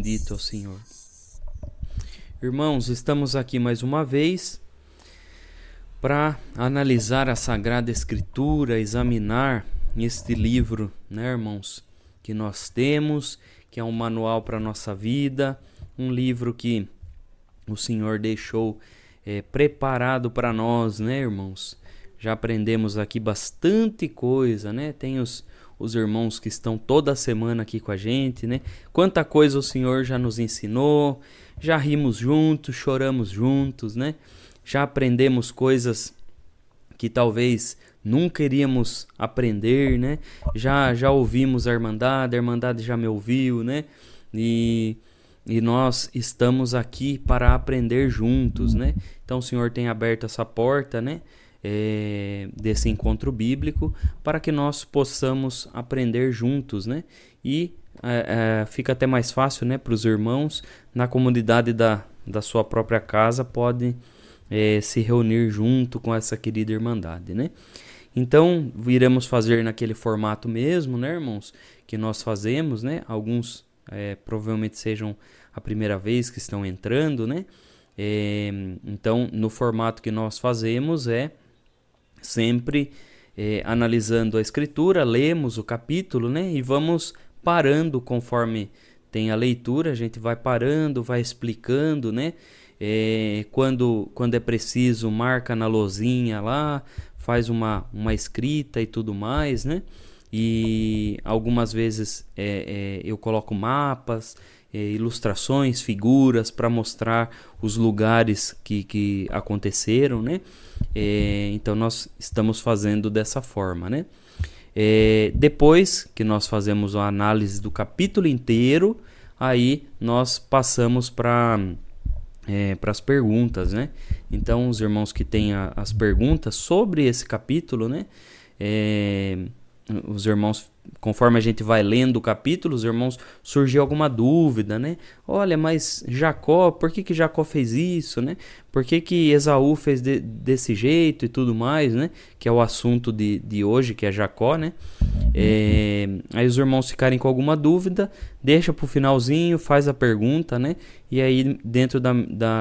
bendito é o Senhor. Irmãos, estamos aqui mais uma vez para analisar a Sagrada Escritura, examinar este livro, né, irmãos, que nós temos, que é um manual para a nossa vida, um livro que o Senhor deixou preparado para nós, né, irmãos? Já aprendemos aqui bastante coisa, né? Tem os irmãos que estão toda semana aqui com a gente, né? Quanta coisa o Senhor já nos ensinou, já rimos juntos, choramos juntos, né? Já aprendemos coisas que talvez nunca iríamos aprender, né? Já ouvimos a Irmandade já me ouviu, né? E nós estamos aqui para aprender juntos, né? Então o Senhor tem aberto essa porta, né? Desse encontro bíblico para que nós possamos aprender juntos, né? E fica até mais fácil, né, para os irmãos na comunidade da sua própria casa podem se reunir junto com essa querida Irmandade, né? Então iremos fazer naquele formato mesmo, né, irmãos, que nós fazemos, né? Alguns provavelmente sejam a primeira vez que estão entrando, né? Então no formato que nós fazemos sempre analisando a Escritura, lemos o capítulo, né? E vamos parando conforme tem a leitura, a gente vai parando, vai explicando, né? Quando é preciso, marca na lousinha lá, faz uma escrita e tudo mais, né? E algumas vezes eu coloco mapas, ilustrações, figuras para mostrar os lugares que aconteceram, né? Então nós estamos fazendo dessa forma, né? Depois que nós fazemos a análise do capítulo inteiro, aí nós passamos para as perguntas, né? Então os irmãos que têm as perguntas sobre esse capítulo, né? Os irmãos, conforme a gente vai lendo o capítulo, os irmãos surgiu alguma dúvida, né? Olha, mas Jacó, por que Jacó fez isso, né? Por que Esaú fez desse jeito e tudo mais, né? Que é o assunto de hoje, que é Jacó, né? Aí os irmãos ficarem com alguma dúvida, deixa pro finalzinho, faz a pergunta, né? E aí dentro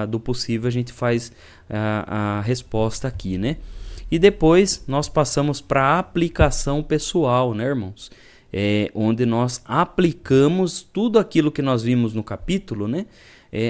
do possível a gente faz a resposta aqui, né? E depois nós passamos para a aplicação pessoal, né, irmãos? Onde nós aplicamos tudo aquilo que nós vimos no capítulo, né?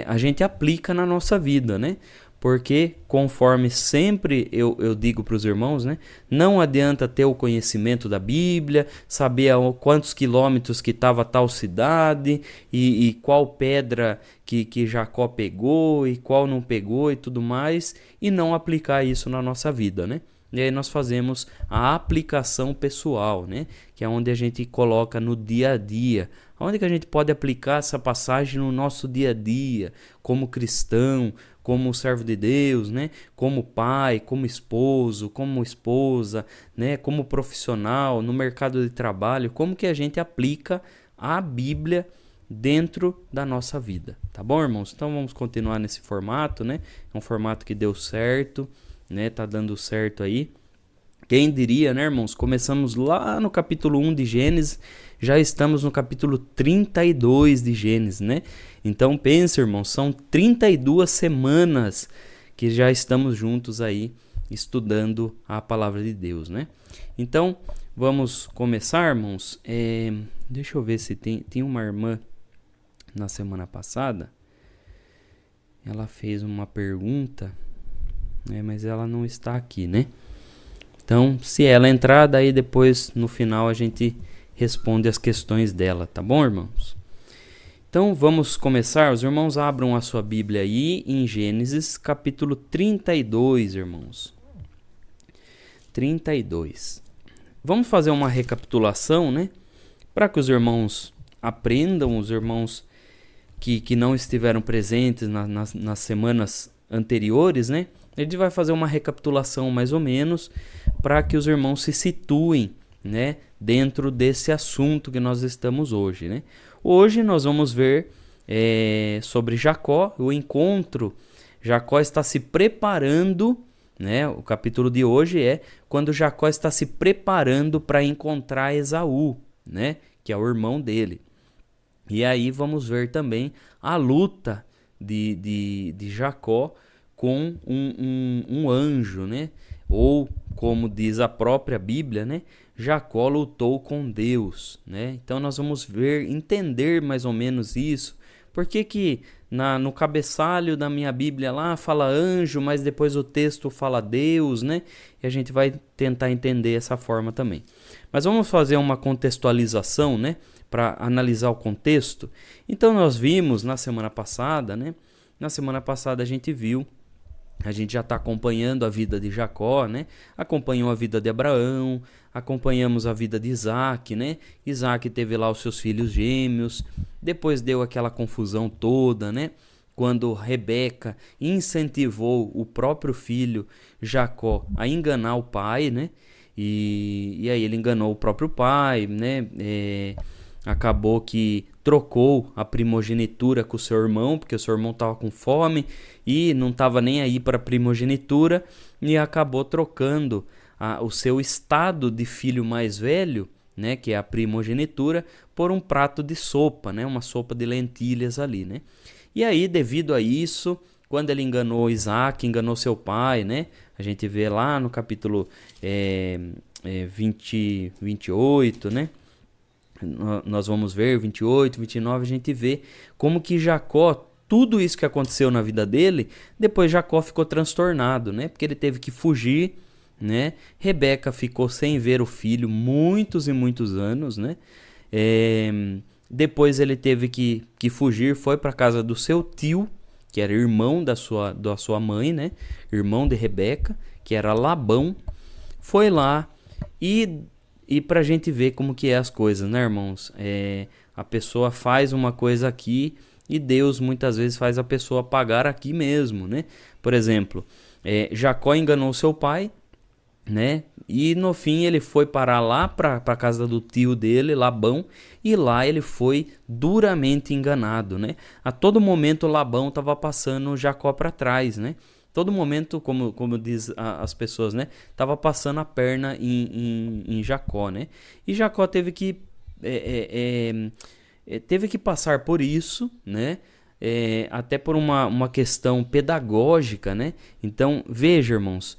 A gente aplica na nossa vida, né? Porque conforme sempre eu digo para os irmãos, né? Não adianta ter o conhecimento da Bíblia, saber a quantos quilômetros que estava tal cidade e qual pedra que Jacó pegou e qual não pegou e tudo mais, e não aplicar isso na nossa vida, né? E aí nós fazemos a aplicação pessoal, né? Que é onde a gente coloca no dia a dia. Onde que a gente pode aplicar essa passagem no nosso dia a dia, como cristão, como servo de Deus, né? Como pai, como esposo, como esposa, né? Como profissional, no mercado de trabalho, como que a gente aplica a Bíblia dentro da nossa vida, tá bom, irmãos? Então vamos continuar nesse formato, né? É um formato que deu certo, né? Tá dando certo aí. Quem diria, né, irmãos? Começamos lá no capítulo 1 de Gênesis, já estamos no capítulo 32 de Gênesis, né? Então pense, irmãos, são 32 semanas que já estamos juntos aí estudando a palavra de Deus, né? Então vamos começar, irmãos. Deixa eu ver se tem uma irmã na semana passada. Ela fez uma pergunta, mas ela não está aqui, né? Então, se ela entrar, daí depois no final a gente responde as questões dela, tá bom, irmãos? Então, vamos começar. Os irmãos abram a sua Bíblia aí em Gênesis, capítulo 32, irmãos. 32. Vamos fazer uma recapitulação, né? Para que os irmãos aprendam, os irmãos que não estiveram presentes nas semanas anteriores, né? A gente vai fazer uma recapitulação mais ou menos para que os irmãos se situem, né, dentro desse assunto que nós estamos hoje, né? Hoje nós vamos ver sobre Jacó, o encontro. Jacó está se preparando, né? O capítulo de hoje é quando Jacó está se preparando para encontrar Esaú, né? Que é o irmão dele. E aí vamos ver também a luta de Jacó com um anjo, né? Ou, como diz a própria Bíblia, né? Jacó lutou com Deus, né? Então nós vamos entender mais ou menos isso. Por que que no cabeçalho da minha Bíblia lá fala anjo, mas depois o texto fala Deus, né? E a gente vai tentar entender essa forma também. Mas vamos fazer uma contextualização, né? Para analisar o contexto. Então nós vimos na semana passada, né? Na semana passada a gente já está acompanhando a vida de Jacó, né? Acompanhou a vida de Abraão, acompanhamos a vida de Isaac, né? Isaac teve lá os seus filhos gêmeos, depois deu aquela confusão toda, né? Quando Rebeca incentivou o próprio filho Jacó a enganar o pai, né? E aí ele enganou o próprio pai, né? Acabou que trocou a primogenitura com o seu irmão, porque o seu irmão estava com fome e não estava nem aí para a primogenitura, e acabou trocando o seu estado de filho mais velho, né, que é a primogenitura, por um prato de sopa, né, uma sopa de lentilhas ali, né? E aí, devido a isso, quando ele enganou Isaac, enganou seu pai, né? A gente vê lá no capítulo 28, né? Nós vamos ver 28, 29, a gente vê como que Jacó, tudo isso que aconteceu na vida dele, depois Jacó ficou transtornado, né? Porque ele teve que fugir, né? Rebeca ficou sem ver o filho muitos e muitos anos, né? Depois ele teve que fugir, foi para casa do seu tio, que era irmão da sua mãe, né? Irmão de Rebeca, que era Labão. Foi lá e pra gente ver como que é as coisas, né, irmãos? A pessoa faz uma coisa aqui e Deus muitas vezes faz a pessoa pagar aqui mesmo, né? Por exemplo, Jacó enganou seu pai, né? E no fim ele foi parar lá para casa do tio dele, Labão, e lá ele foi duramente enganado, né? A todo momento Labão estava passando Jacó para trás, né? Todo momento, como diz as pessoas, né? Tava passando a perna em Jacó, né? E Jacó teve que passar por isso, né? Até por uma questão pedagógica, né? Então, veja, irmãos,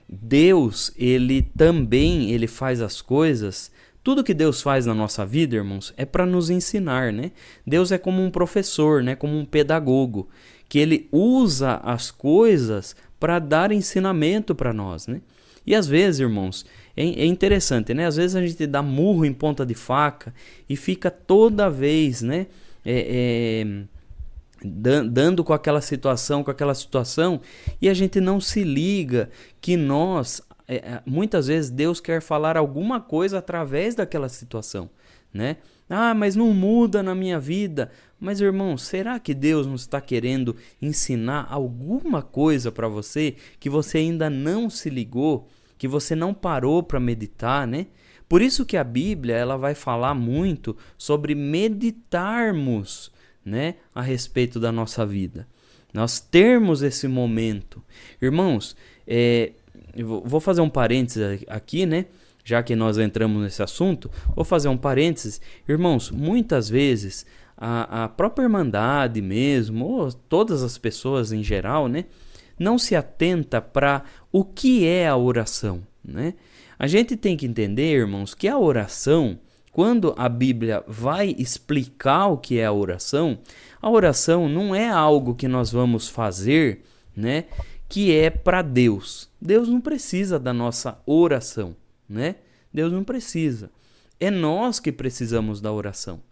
Deus, ele faz as coisas. Tudo que Deus faz na nossa vida, irmãos, é para nos ensinar, né? Deus é como um professor, né? Como um pedagogo, que ele usa as coisas para dar ensinamento para nós, né? E às vezes, irmãos, é interessante, né? Às vezes a gente dá murro em ponta de faca e fica toda vez, né? Dando com aquela situação, e a gente não se liga que muitas vezes Deus quer falar alguma coisa através daquela situação, né? Ah, mas não muda na minha vida. Mas, irmão, será que Deus não está querendo ensinar alguma coisa para você que você ainda não se ligou, que você não parou para meditar, né? Por isso que a Bíblia ela vai falar muito sobre meditarmos, né, a respeito da nossa vida. Nós termos esse momento. Irmãos, eu vou fazer um parênteses aqui, né? Já que nós entramos nesse assunto, vou fazer um parênteses. Irmãos, muitas vezes a própria Irmandade mesmo, ou todas as pessoas em geral, né, não se atenta para o que é a oração, né? A gente tem que entender, irmãos, que a oração, quando a Bíblia vai explicar o que é a oração não é algo que nós vamos fazer, né, que é para Deus. Deus não precisa da nossa oração, né? Deus não precisa. É nós que precisamos da oração.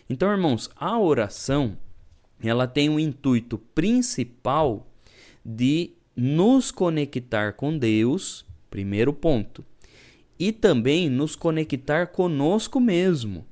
Então, irmãos, a oração, ela tem o intuito principal de nos conectar com Deus, primeiro ponto, e também nos conectar conosco mesmo,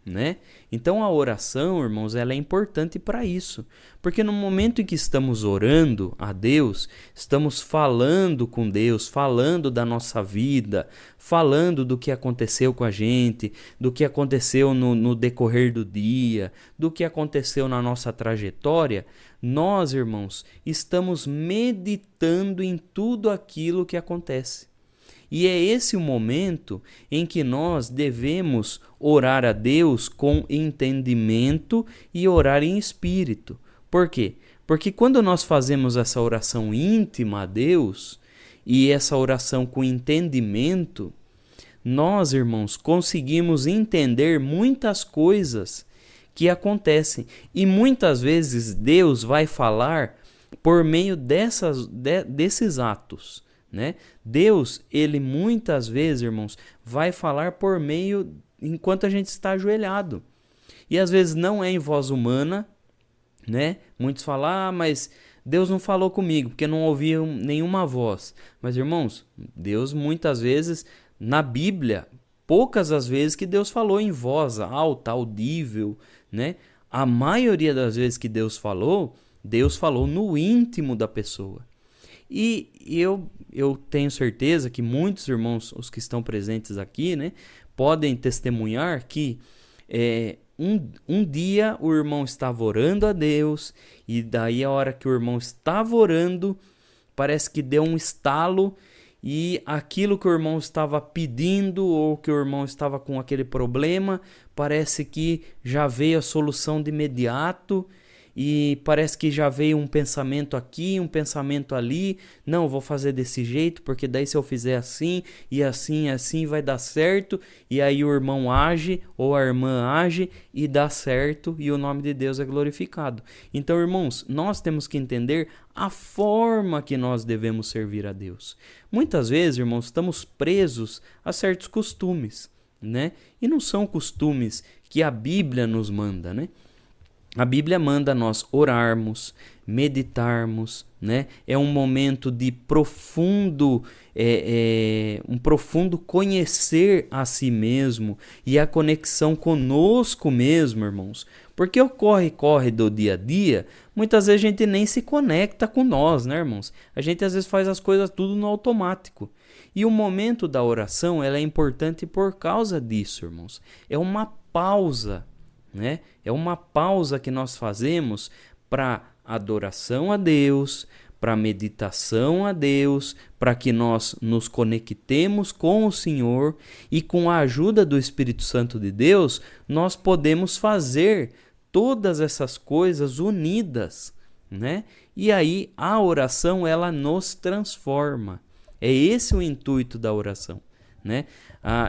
né? Então a oração, irmãos, ela é importante para isso, porque no momento em que estamos orando a Deus, estamos falando com Deus, falando da nossa vida, falando do que aconteceu com a gente, do que aconteceu no decorrer do dia, do que aconteceu na nossa trajetória, nós, irmãos, estamos meditando em tudo aquilo que acontece. E é esse o momento em que nós devemos orar a Deus com entendimento e orar em espírito. Por quê? Porque quando nós fazemos essa oração íntima a Deus e essa oração com entendimento, nós, irmãos, conseguimos entender muitas coisas que acontecem. E muitas vezes Deus vai falar por meio desses atos, né? Deus, ele muitas vezes, irmãos, vai falar por meio enquanto a gente está ajoelhado. E às vezes não é em voz humana, né? Muitos falam, mas Deus não falou comigo, porque não ouvi nenhuma voz. Mas, irmãos, Deus muitas vezes, na Bíblia, poucas as vezes que Deus falou em voz alta, audível, né? A maioria das vezes que Deus falou no íntimo da pessoa. E eu tenho certeza que muitos irmãos, os que estão presentes aqui, né, podem testemunhar que um dia o irmão estava orando a Deus, e daí a hora que o irmão estava orando, parece que deu um estalo, e aquilo que o irmão estava pedindo, ou que o irmão estava com aquele problema, parece que já veio a solução de imediato, e parece que já veio um pensamento aqui, um pensamento ali. Não, vou fazer desse jeito, porque daí se eu fizer assim, e assim, assim vai dar certo. E aí o irmão age, ou a irmã age, e dá certo, e o nome de Deus é glorificado. Então, irmãos, nós temos que entender a forma que nós devemos servir a Deus. Muitas vezes, irmãos, estamos presos a certos costumes, né? E não são costumes que a Bíblia nos manda, né? A Bíblia manda nós orarmos, meditarmos, né? É um momento de um profundo conhecer a si mesmo e a conexão conosco mesmo, irmãos. Porque o corre do dia a dia, muitas vezes a gente nem se conecta com nós, né, irmãos? A gente às vezes faz as coisas tudo no automático. E o momento da oração, ela é importante por causa disso, irmãos. É uma pausa, né? É uma pausa que nós fazemos para adoração a Deus, para meditação a Deus, para que nós nos conectemos com o Senhor, e com a ajuda do Espírito Santo de Deus, nós podemos fazer todas essas coisas unidas, né? E aí a oração, ela nos transforma. É esse o intuito da oração, né?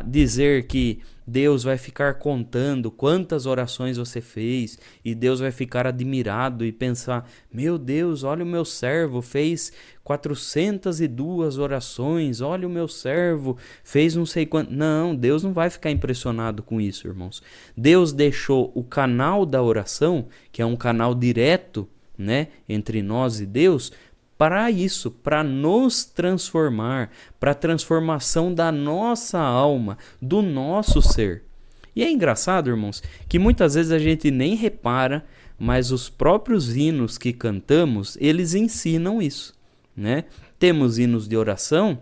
Dizer que Deus vai ficar contando quantas orações você fez, e Deus vai ficar admirado e pensar, meu Deus, olha o meu servo, fez 402 orações, olha o meu servo, fez não sei quanto. Não, Deus não vai ficar impressionado com isso, irmãos. Deus deixou o canal da oração, que é um canal direto, né, entre nós e Deus, para isso, para nos transformar, para a transformação da nossa alma, do nosso ser. E é engraçado, irmãos, que muitas vezes a gente nem repara, mas os próprios hinos que cantamos, eles ensinam isso, né? Temos hinos de oração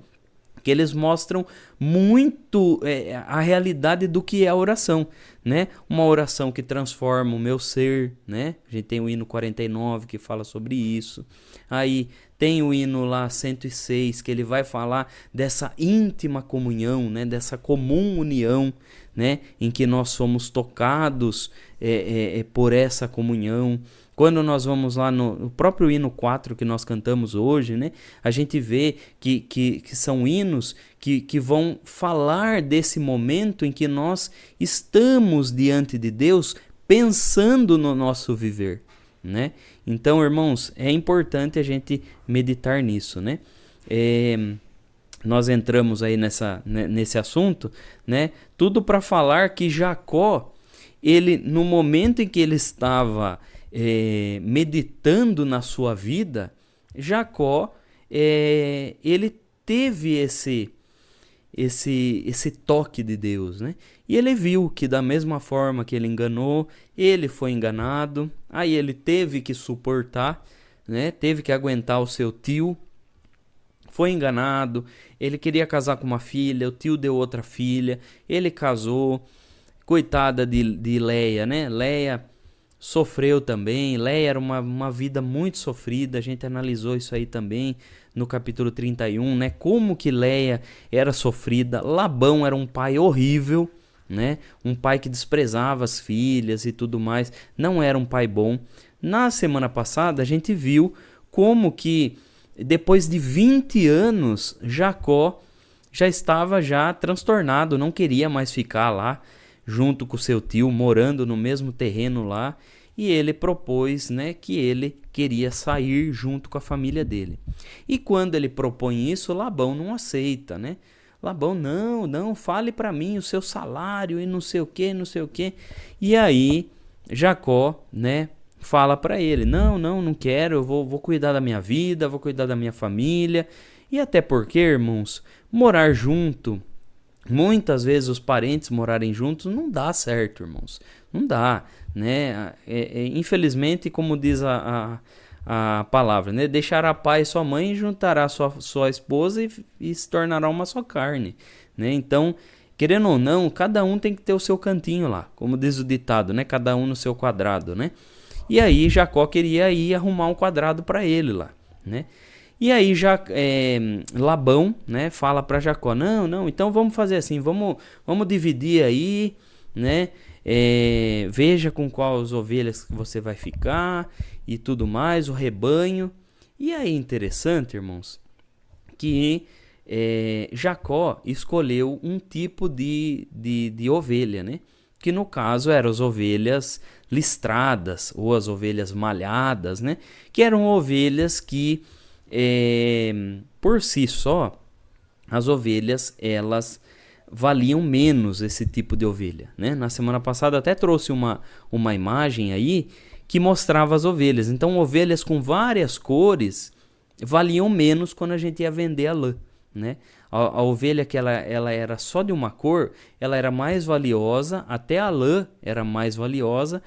que eles mostram muito a realidade do que é a oração, né? Uma oração que transforma o meu ser, né? A gente tem o hino 49 que fala sobre isso. Aí tem o hino lá 106 que ele vai falar dessa íntima comunhão, né? Dessa comum união, né? Em que nós somos tocados por essa comunhão. Quando nós vamos lá no próprio hino 4 que nós cantamos hoje, né, a gente vê que são hinos que vão falar desse momento em que nós estamos diante de Deus pensando no nosso viver, né? Então, irmãos, é importante a gente meditar nisso, né? Nós entramos aí nesse assunto, né? Tudo para falar que Jacó, ele, no momento em que ele estava meditando na sua vida, Jacó, ele teve esse toque de Deus, né? E ele viu que da mesma forma que ele enganou, ele foi enganado, aí ele teve que suportar, né? Teve que aguentar o seu tio, foi enganado, ele queria casar com uma filha, o tio deu outra filha, ele casou, coitada de Leia, né? Leia sofreu também. Leia era uma vida muito sofrida, a gente analisou isso aí também no capítulo 31, né? Como que Leia era sofrida. Labão era um pai horrível, né? Um pai que desprezava as filhas e tudo mais, não era um pai bom. Na semana passada a gente viu como que depois de 20 anos Jacó já estava já transtornado, não queria mais ficar lá junto com seu tio, morando no mesmo terreno lá, e ele propôs, né, que ele queria sair junto com a família dele. E quando ele propõe isso, Labão não aceita, né? Labão, não, fale para mim o seu salário e não sei o que, não sei o que. E aí Jacó, né, fala para ele, não quero, eu vou cuidar da minha vida, vou cuidar da minha família. E até porque, irmãos, morar junto, muitas vezes os parentes morarem juntos não dá certo, irmãos. Não dá, né? Infelizmente, como diz a palavra, né? Deixará pai e sua mãe e juntará sua esposa e se tornará uma só carne, né? Então, querendo ou não, cada um tem que ter o seu cantinho lá, como diz o ditado, né? Cada um no seu quadrado, né? E aí Jacó queria ir arrumar um quadrado para ele lá, né? E aí Labão, né, fala para Jacó, não, então vamos fazer assim, vamos dividir aí, né? Veja com quais ovelhas você vai ficar e tudo mais, o rebanho. E aí interessante, irmãos, que Jacó escolheu um tipo de ovelha, né? Que no caso eram as ovelhas listradas ou as ovelhas malhadas, né? Que eram ovelhas que por si só, as ovelhas, elas valiam menos esse tipo de ovelha, né? Na semana passada até trouxe uma imagem aí que mostrava as ovelhas. Então, ovelhas com várias cores valiam menos quando a gente ia vender a lã, né? A ovelha que ela era só de uma cor, ela era mais valiosa, até a lã era mais valiosa,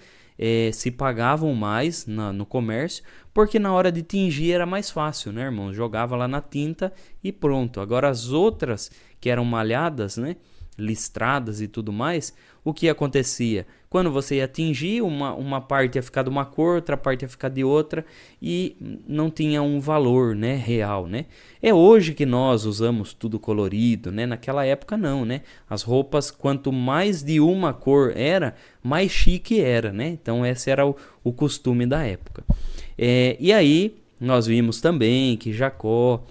se pagavam mais no comércio, porque na hora de tingir era mais fácil, né, irmão? Jogava lá na tinta e pronto. Agora as outras que eram malhadas, né, listradas e tudo mais, o que acontecia? Quando você ia tingir, uma parte ia ficar de uma cor, outra parte ia ficar de outra e não tinha um valor, né, real, né? É hoje que nós usamos tudo colorido, né? Naquela época não, né? As roupas, quanto mais de uma cor era, mais chique era, né? Então esse era o costume da época. E aí nós vimos também que Jacó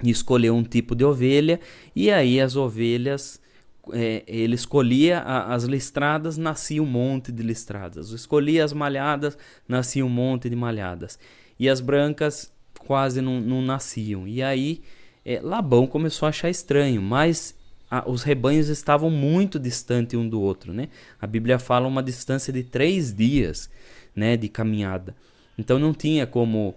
escolheu um tipo de ovelha, e aí as ovelhas, ele escolhia as listradas, nascia um monte de listradas. Escolhia as malhadas, nascia um monte de malhadas. E as brancas quase não nasciam. E aí Labão começou a achar estranho, mas os rebanhos estavam muito distantes um do outro, né? A Bíblia fala uma distância de 3 dias, né, de caminhada. Então não tinha como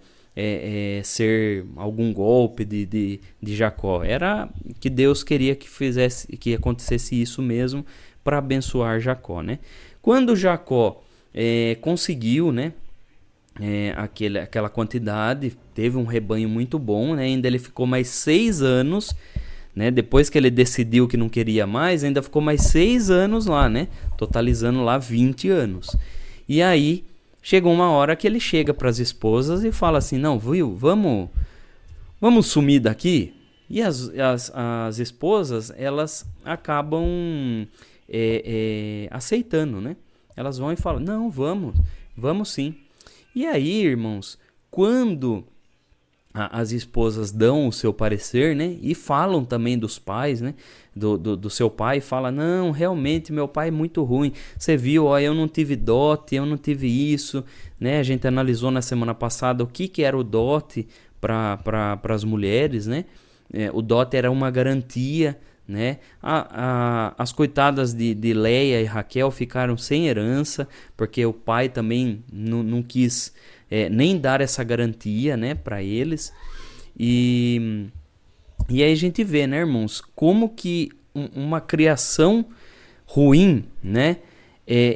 ser algum golpe de Jacó. Era que Deus queria que acontecesse isso mesmo para abençoar Jacó, né? Quando Jacó conseguiu, né, aquela quantidade, teve um rebanho muito bom, né? Ainda ele ficou mais 6 anos, né? Depois que ele decidiu que não queria mais, ainda ficou mais 6 anos lá, né? Totalizando lá 20 anos. E aí chegou uma hora que ele chega para as esposas e fala assim, não, viu, vamos sumir daqui? E as esposas, elas acabam aceitando, né? Elas vão e falam, não, vamos sim. E aí, irmãos, quando as esposas dão o seu parecer, né? E falam também dos pais, né? Do seu pai, fala, não, realmente meu pai é muito ruim. Você viu, ó, eu não tive dote, eu não tive isso, né? A gente analisou na semana passada o que era o dote para as mulheres, né? O dote era uma garantia, né? As coitadas de Leia e Raquel ficaram sem herança, porque o pai também não quis nem dar essa garantia, né, para eles. E aí a gente vê, né, irmãos, como que uma criação ruim, né,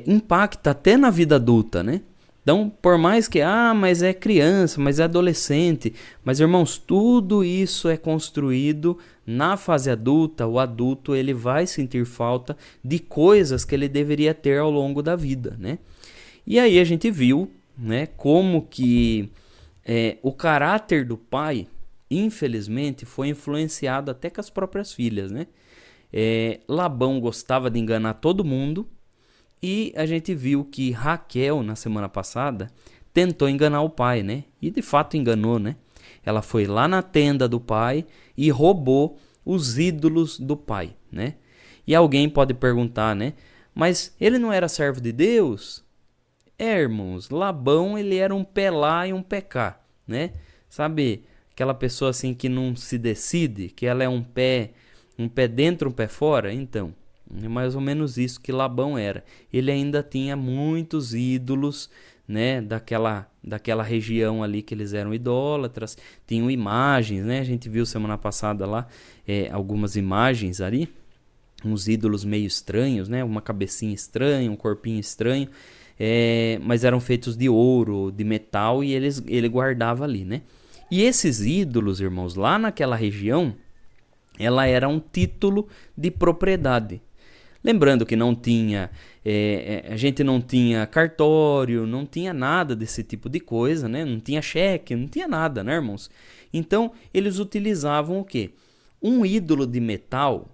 impacta até na vida adulta, né? Então, por mais que, mas é criança, mas é adolescente, mas, irmãos, tudo isso é construído na fase adulta. O adulto, ele vai sentir falta de coisas que ele deveria ter ao longo da vida, né? E aí a gente viu, né, como que o caráter do pai, infelizmente, foi influenciado até com as próprias filhas, né? Labão gostava de enganar todo mundo, e a gente viu que Raquel, na semana passada, tentou enganar o pai, né? E de fato enganou, né? Ela foi lá na tenda do pai e roubou os ídolos do pai, né? E alguém pode perguntar, né? Mas ele não era servo de Deus? Irmãos, Labão, ele era um pé lá e um pé cá, né? Sabe, aquela pessoa assim que não se decide, que ela é um pé dentro, um pé fora? Então, é mais ou menos isso que Labão era. Ele ainda tinha muitos ídolos, né, daquela região ali que eles eram idólatras. Tinham imagens, né? A gente viu semana passada lá algumas imagens ali, uns ídolos meio estranhos, né? Uma cabecinha estranha, um corpinho estranho, mas eram feitos de ouro, de metal, e ele guardava ali, né? E esses ídolos, irmãos, lá naquela região, ela era um título de propriedade. Lembrando que não tinha, a gente não tinha cartório, não tinha nada desse tipo de coisa, né? Não tinha cheque, não tinha nada, né, irmãos? Então, eles utilizavam o quê? Um ídolo de metal,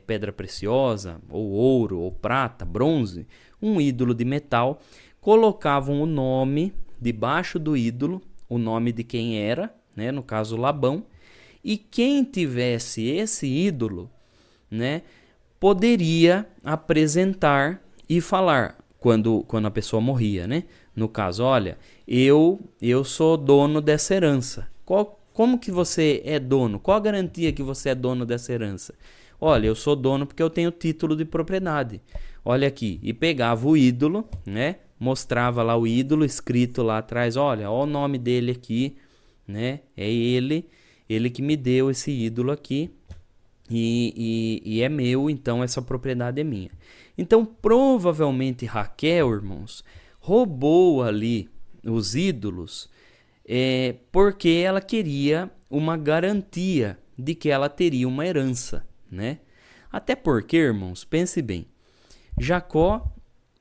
pedra preciosa, ou ouro, ou prata, bronze, um ídolo de metal, colocavam o nome debaixo do ídolo, o nome de quem era, né? No caso, Labão, e quem tivesse esse ídolo, né, poderia apresentar e falar quando a pessoa morria, né? No caso, olha, eu sou dono dessa herança. Como que você é dono? Qual a garantia que você é dono dessa herança? Olha, eu sou dono porque eu tenho título de propriedade. Olha aqui. E pegava o ídolo, né? Mostrava lá o ídolo escrito lá atrás. Olha o nome dele aqui, né? É ele que me deu esse ídolo aqui. E é meu, então essa propriedade é minha. Então, provavelmente Raquel, irmãos, roubou ali os ídolos porque ela queria uma garantia de que ela teria uma herança, né? Até porque, irmãos, pense bem, Jacó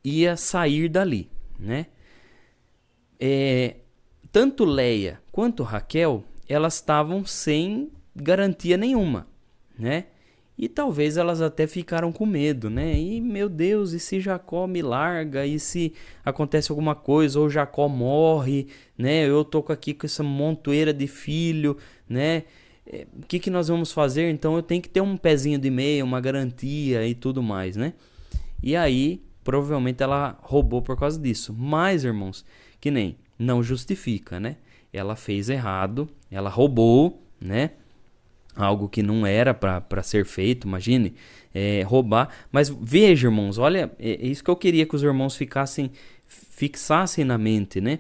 ia sair dali, né? Tanto Leia quanto Raquel, elas estavam sem garantia nenhuma, né? E talvez elas até ficaram com medo, né? E meu Deus, e se Jacó me larga? E se acontece alguma coisa? Ou Jacó morre, né? Eu tô aqui com essa montoeira de filho, né? O que nós vamos fazer? Então eu tenho que ter um pezinho de meia, uma garantia e tudo mais, né? E aí, provavelmente ela roubou por causa disso. Mas, irmãos, que nem, não justifica, né? Ela fez errado, ela roubou, né? Algo que não era para ser feito, imagine, roubar. Mas veja, irmãos, olha, é isso que eu queria que os irmãos fixassem na mente, né?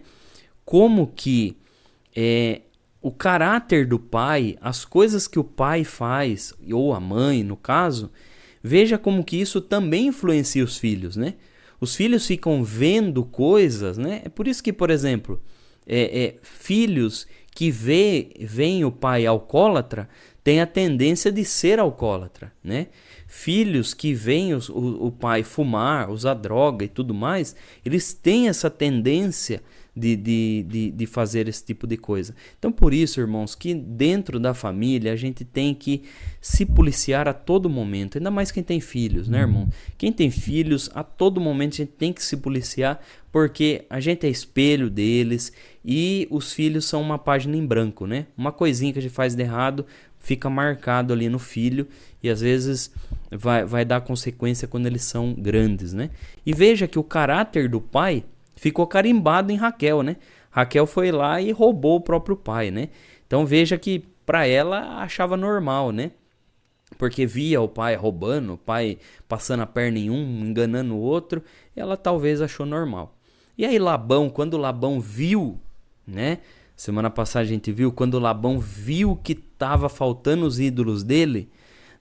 Como que o caráter do pai, as coisas que o pai faz, ou a mãe, no caso, veja como que isso também influencia os filhos, né? Os filhos ficam vendo coisas, né? É por isso que, por exemplo, filhos que veem o pai alcoólatra têm a tendência de ser alcoólatra, né? Filhos que veem o pai fumar, usar droga e tudo mais, eles têm essa tendência de fazer esse tipo de coisa. Então, por isso, irmãos, que dentro da família a gente tem que se policiar a todo momento, ainda mais quem tem filhos, né, irmão? Quem tem filhos, a todo momento a gente tem que se policiar, porque a gente é espelho deles e os filhos são uma página em branco, né? Uma coisinha que a gente faz de errado fica marcado ali no filho e às vezes vai dar consequência quando eles são grandes, né? E veja que o caráter do pai ficou carimbado em Raquel, né? Raquel foi lá e roubou o próprio pai, né? Então veja que para ela achava normal, né? Porque via o pai roubando, o pai passando a perna em um, enganando o outro, ela talvez achou normal. E aí Labão, quando Labão viu, né? Semana passada a gente viu, quando Labão viu que estava faltando os ídolos dele,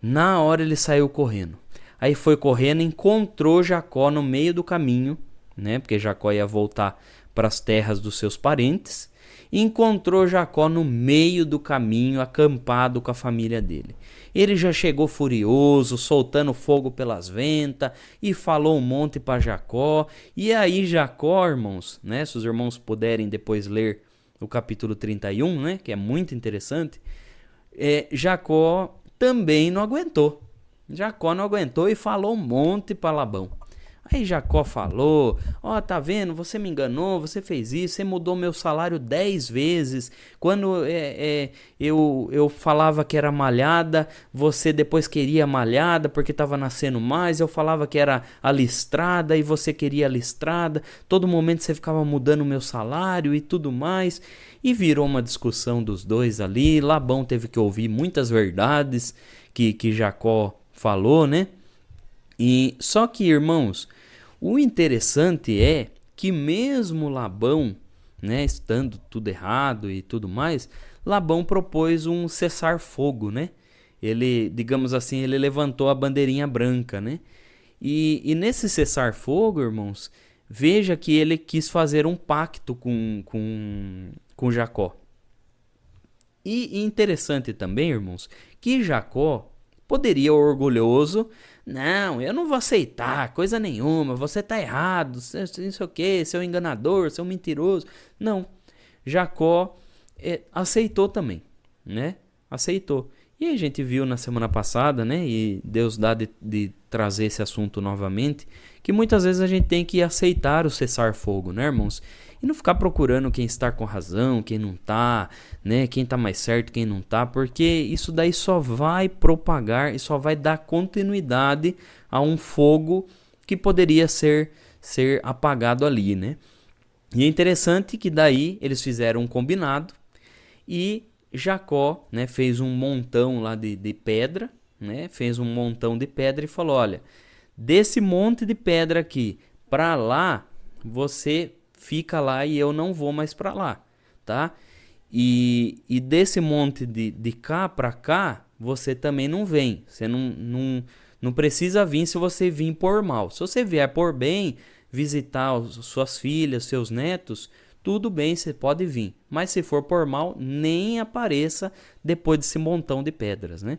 na hora ele saiu correndo. Aí foi correndo, encontrou Jacó no meio do caminho, né? Porque Jacó ia voltar para as terras dos seus parentes e encontrou Jacó no meio do caminho, acampado com a família dele. Ele já chegou furioso, soltando fogo pelas ventas, e falou um monte para Jacó. E aí Jacó, irmãos, né, se os irmãos puderem depois ler o capítulo 31, né, que é muito interessante, Jacó também não aguentou. Jacó não aguentou e falou um monte para Labão. Aí Jacó falou: ó, tá vendo, você me enganou, você fez isso, você mudou meu salário 10 vezes. Quando eu falava que era malhada, você depois queria malhada porque estava nascendo mais. Eu falava que era a listrada e você queria a listrada. Todo momento você ficava mudando o meu salário e tudo mais. E virou uma discussão dos dois ali. Labão teve que ouvir muitas verdades que Jacó falou, né? E só que, irmãos, o interessante é que mesmo Labão, né, estando tudo errado e tudo mais, Labão propôs um cessar-fogo, né? Ele, digamos assim, ele levantou a bandeirinha branca, né? E nesse cessar-fogo, irmãos, veja que ele quis fazer um pacto com Jacó. E interessante também, irmãos, que Jacó poderia, orgulhoso, não, eu não vou aceitar coisa nenhuma, você tá errado, não sei o que, seu enganador, seu mentiroso. Não, Jacó aceitou também, né? Aceitou. E a gente viu na semana passada, né? E Deus dá de trazer esse assunto novamente, que muitas vezes a gente tem que aceitar o cessar-fogo, né, irmãos? E não ficar procurando quem está com razão, quem não tá, né? Quem tá mais certo, quem não tá, porque isso daí só vai propagar e só vai dar continuidade a um fogo que poderia ser apagado ali, né? E é interessante que daí eles fizeram um combinado e Jacó, né, fez um montão lá de pedra, né? Fez um montão de pedra e falou: olha, desse monte de pedra aqui para lá, você fica lá e eu não vou mais para lá, tá? E desse monte de cá para cá, você também não vem. Você não precisa vir se você vir por mal. Se você vier por bem, visitar suas filhas, seus netos, tudo bem, você pode vir. Mas se for por mal, nem apareça depois desse montão de pedras, né?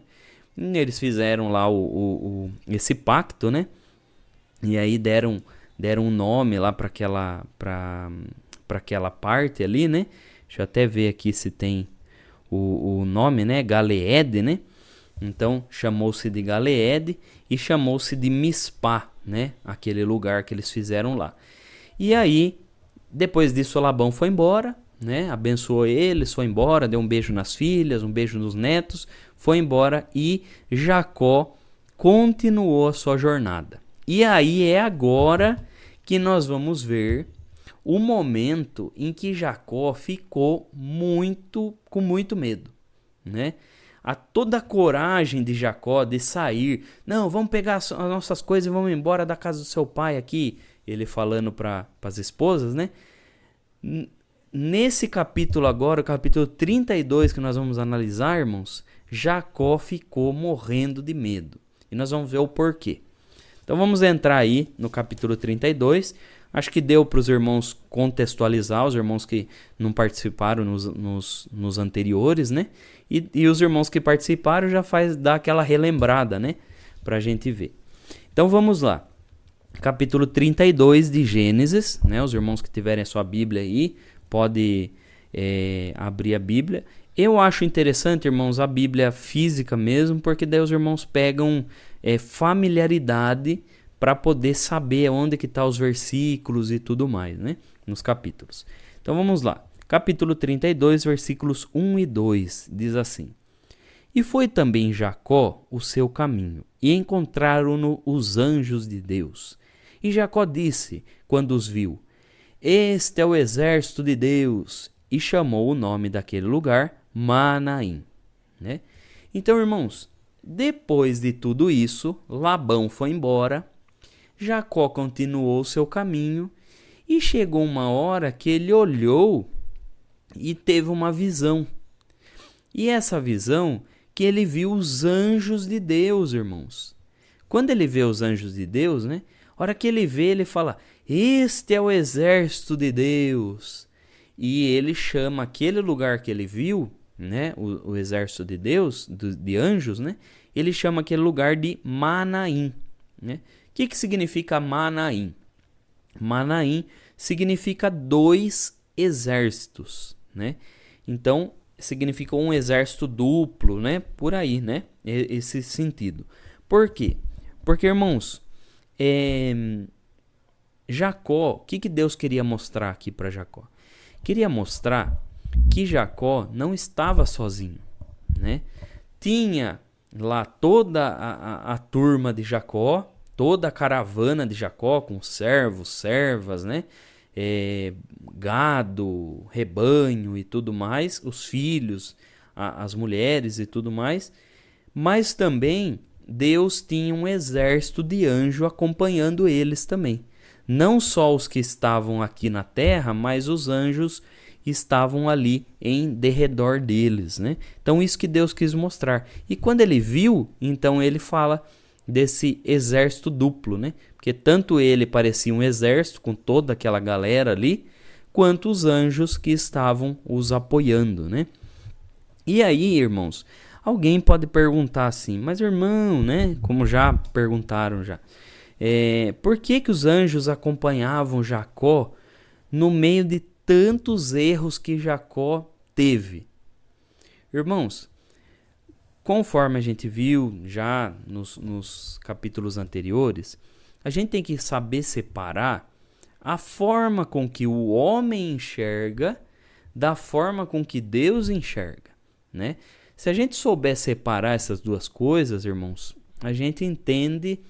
E eles fizeram lá esse pacto, né? E aí deram um nome lá para aquela parte ali, né? Deixa eu até ver aqui se tem o nome, né? Galeede, né? Então chamou-se de Galeede e chamou-se de Mispá, né? Aquele lugar que eles fizeram lá. E aí, depois disso, Labão foi embora, né? Abençoou eles, foi embora, deu um beijo nas filhas, um beijo nos netos, foi embora e Jacó continuou a sua jornada. E aí é agora que nós vamos ver o momento em que Jacó ficou com muito medo, né? Toda a coragem de Jacó de sair, não, vamos pegar as nossas coisas e vamos embora da casa do seu pai aqui, ele falando para as esposas, né? Nesse capítulo agora, o capítulo 32 que nós vamos analisar, irmãos, Jacó ficou morrendo de medo. E nós vamos ver o porquê. Então vamos entrar aí no capítulo 32. Acho que deu para os irmãos contextualizar, os irmãos que não participaram nos anteriores, né? E os irmãos que participaram já dá aquela relembrada, né? Para a gente ver. Então vamos lá. Capítulo 32 de Gênesis, né? Os irmãos que tiverem a sua Bíblia aí, pode abrir a Bíblia. Eu acho interessante, irmãos, a Bíblia física mesmo, porque daí os irmãos pegam familiaridade para poder saber onde que tá os versículos e tudo mais, né? Nos capítulos. Então vamos lá. Capítulo 32, versículos 1 e 2, diz assim: E foi também Jacó o seu caminho, e encontraram-no os anjos de Deus. E Jacó disse, quando os viu: Este é o exército de Deus, e chamou o nome daquele lugar Manaim, né? Então, irmãos, depois de tudo isso, Labão foi embora, Jacó continuou o seu caminho e chegou uma hora que ele olhou e teve uma visão. E essa visão que ele viu os anjos de Deus, irmãos. Quando ele vê os anjos de Deus, né? A hora que ele vê, ele fala: este é o exército de Deus. E ele chama aquele lugar que ele viu, né, o exército de Deus, de anjos, né, ele chama aquele lugar de Manaim, né? O que significa Manaim? Manaim significa 2 exércitos, né? Então, significa um exército duplo, né? Por aí, né? Esse sentido. Por quê? Porque, irmãos, Jacó, o que Deus queria mostrar aqui para Jacó? Queria mostrar que Jacó não estava sozinho, né? Tinha lá toda a turma de Jacó, toda a caravana de Jacó, com servos, servas, né? Gado, rebanho e tudo mais, os filhos, as mulheres e tudo mais, mas também Deus tinha um exército de anjos acompanhando eles também. Não só os que estavam aqui na terra, mas os anjos estavam ali em derredor deles, né? Então isso que Deus quis mostrar. E quando ele viu, então ele fala desse exército duplo, né? Porque tanto ele parecia um exército com toda aquela galera ali, quanto os anjos que estavam os apoiando, né? E aí, irmãos, alguém pode perguntar assim, mas irmão, né? Como já perguntaram já, por que os anjos acompanhavam Jacó no meio de tantos erros que Jacó teve? Irmãos, conforme a gente viu já nos capítulos anteriores, a gente tem que saber separar a forma com que o homem enxerga da forma com que Deus enxerga, né? Se a gente souber separar essas duas coisas, irmãos, a gente entende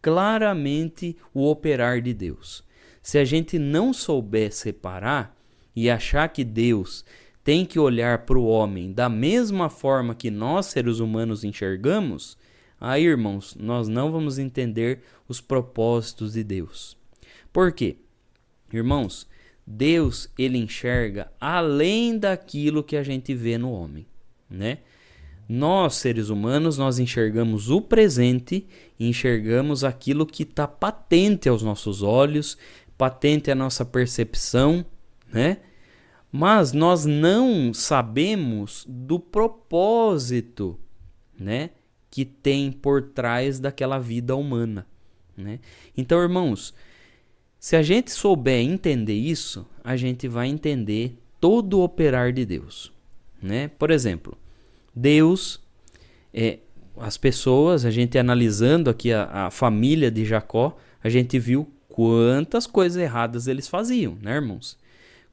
claramente o operar de Deus. Se a gente não souber separar e achar que Deus tem que olhar para o homem da mesma forma que nós, seres humanos, enxergamos, aí, irmãos, nós não vamos entender os propósitos de Deus. Por quê? Irmãos, Deus, ele enxerga além daquilo que a gente vê no homem, né? Nós, seres humanos, nós enxergamos o presente, enxergamos aquilo que está patente aos nossos olhos, patente à nossa percepção, né? Mas nós não sabemos do propósito, né, que tem por trás daquela vida humana, né? Então, irmãos, se a gente souber entender isso, a gente vai entender todo o operar de Deus, né? Por exemplo, Deus, as pessoas, a gente analisando aqui a família de Jacó, a gente viu quantas coisas erradas eles faziam, né, irmãos?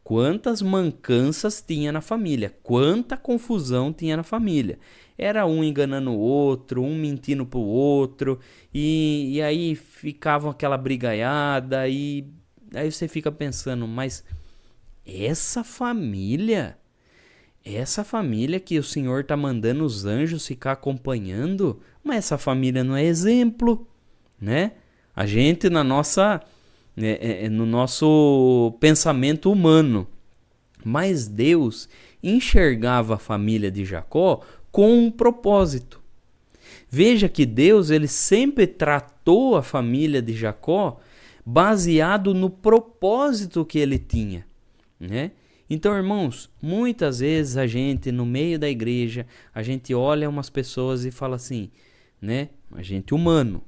Quantas mancanças tinha na família, quanta confusão tinha na família. Era um enganando o outro, um mentindo pro outro, e aí ficavam aquela brigaiada, e aí você fica pensando, mas essa família que o Senhor está mandando os anjos ficar acompanhando, mas essa família não é exemplo, né? A gente no nosso pensamento humano, mas Deus enxergava a família de Jacó com um propósito. Veja que Deus, ele sempre tratou a família de Jacó baseado no propósito que ele tinha, né? Então, irmãos, muitas vezes a gente, no meio da igreja, a gente olha umas pessoas e fala assim, né? A gente humano,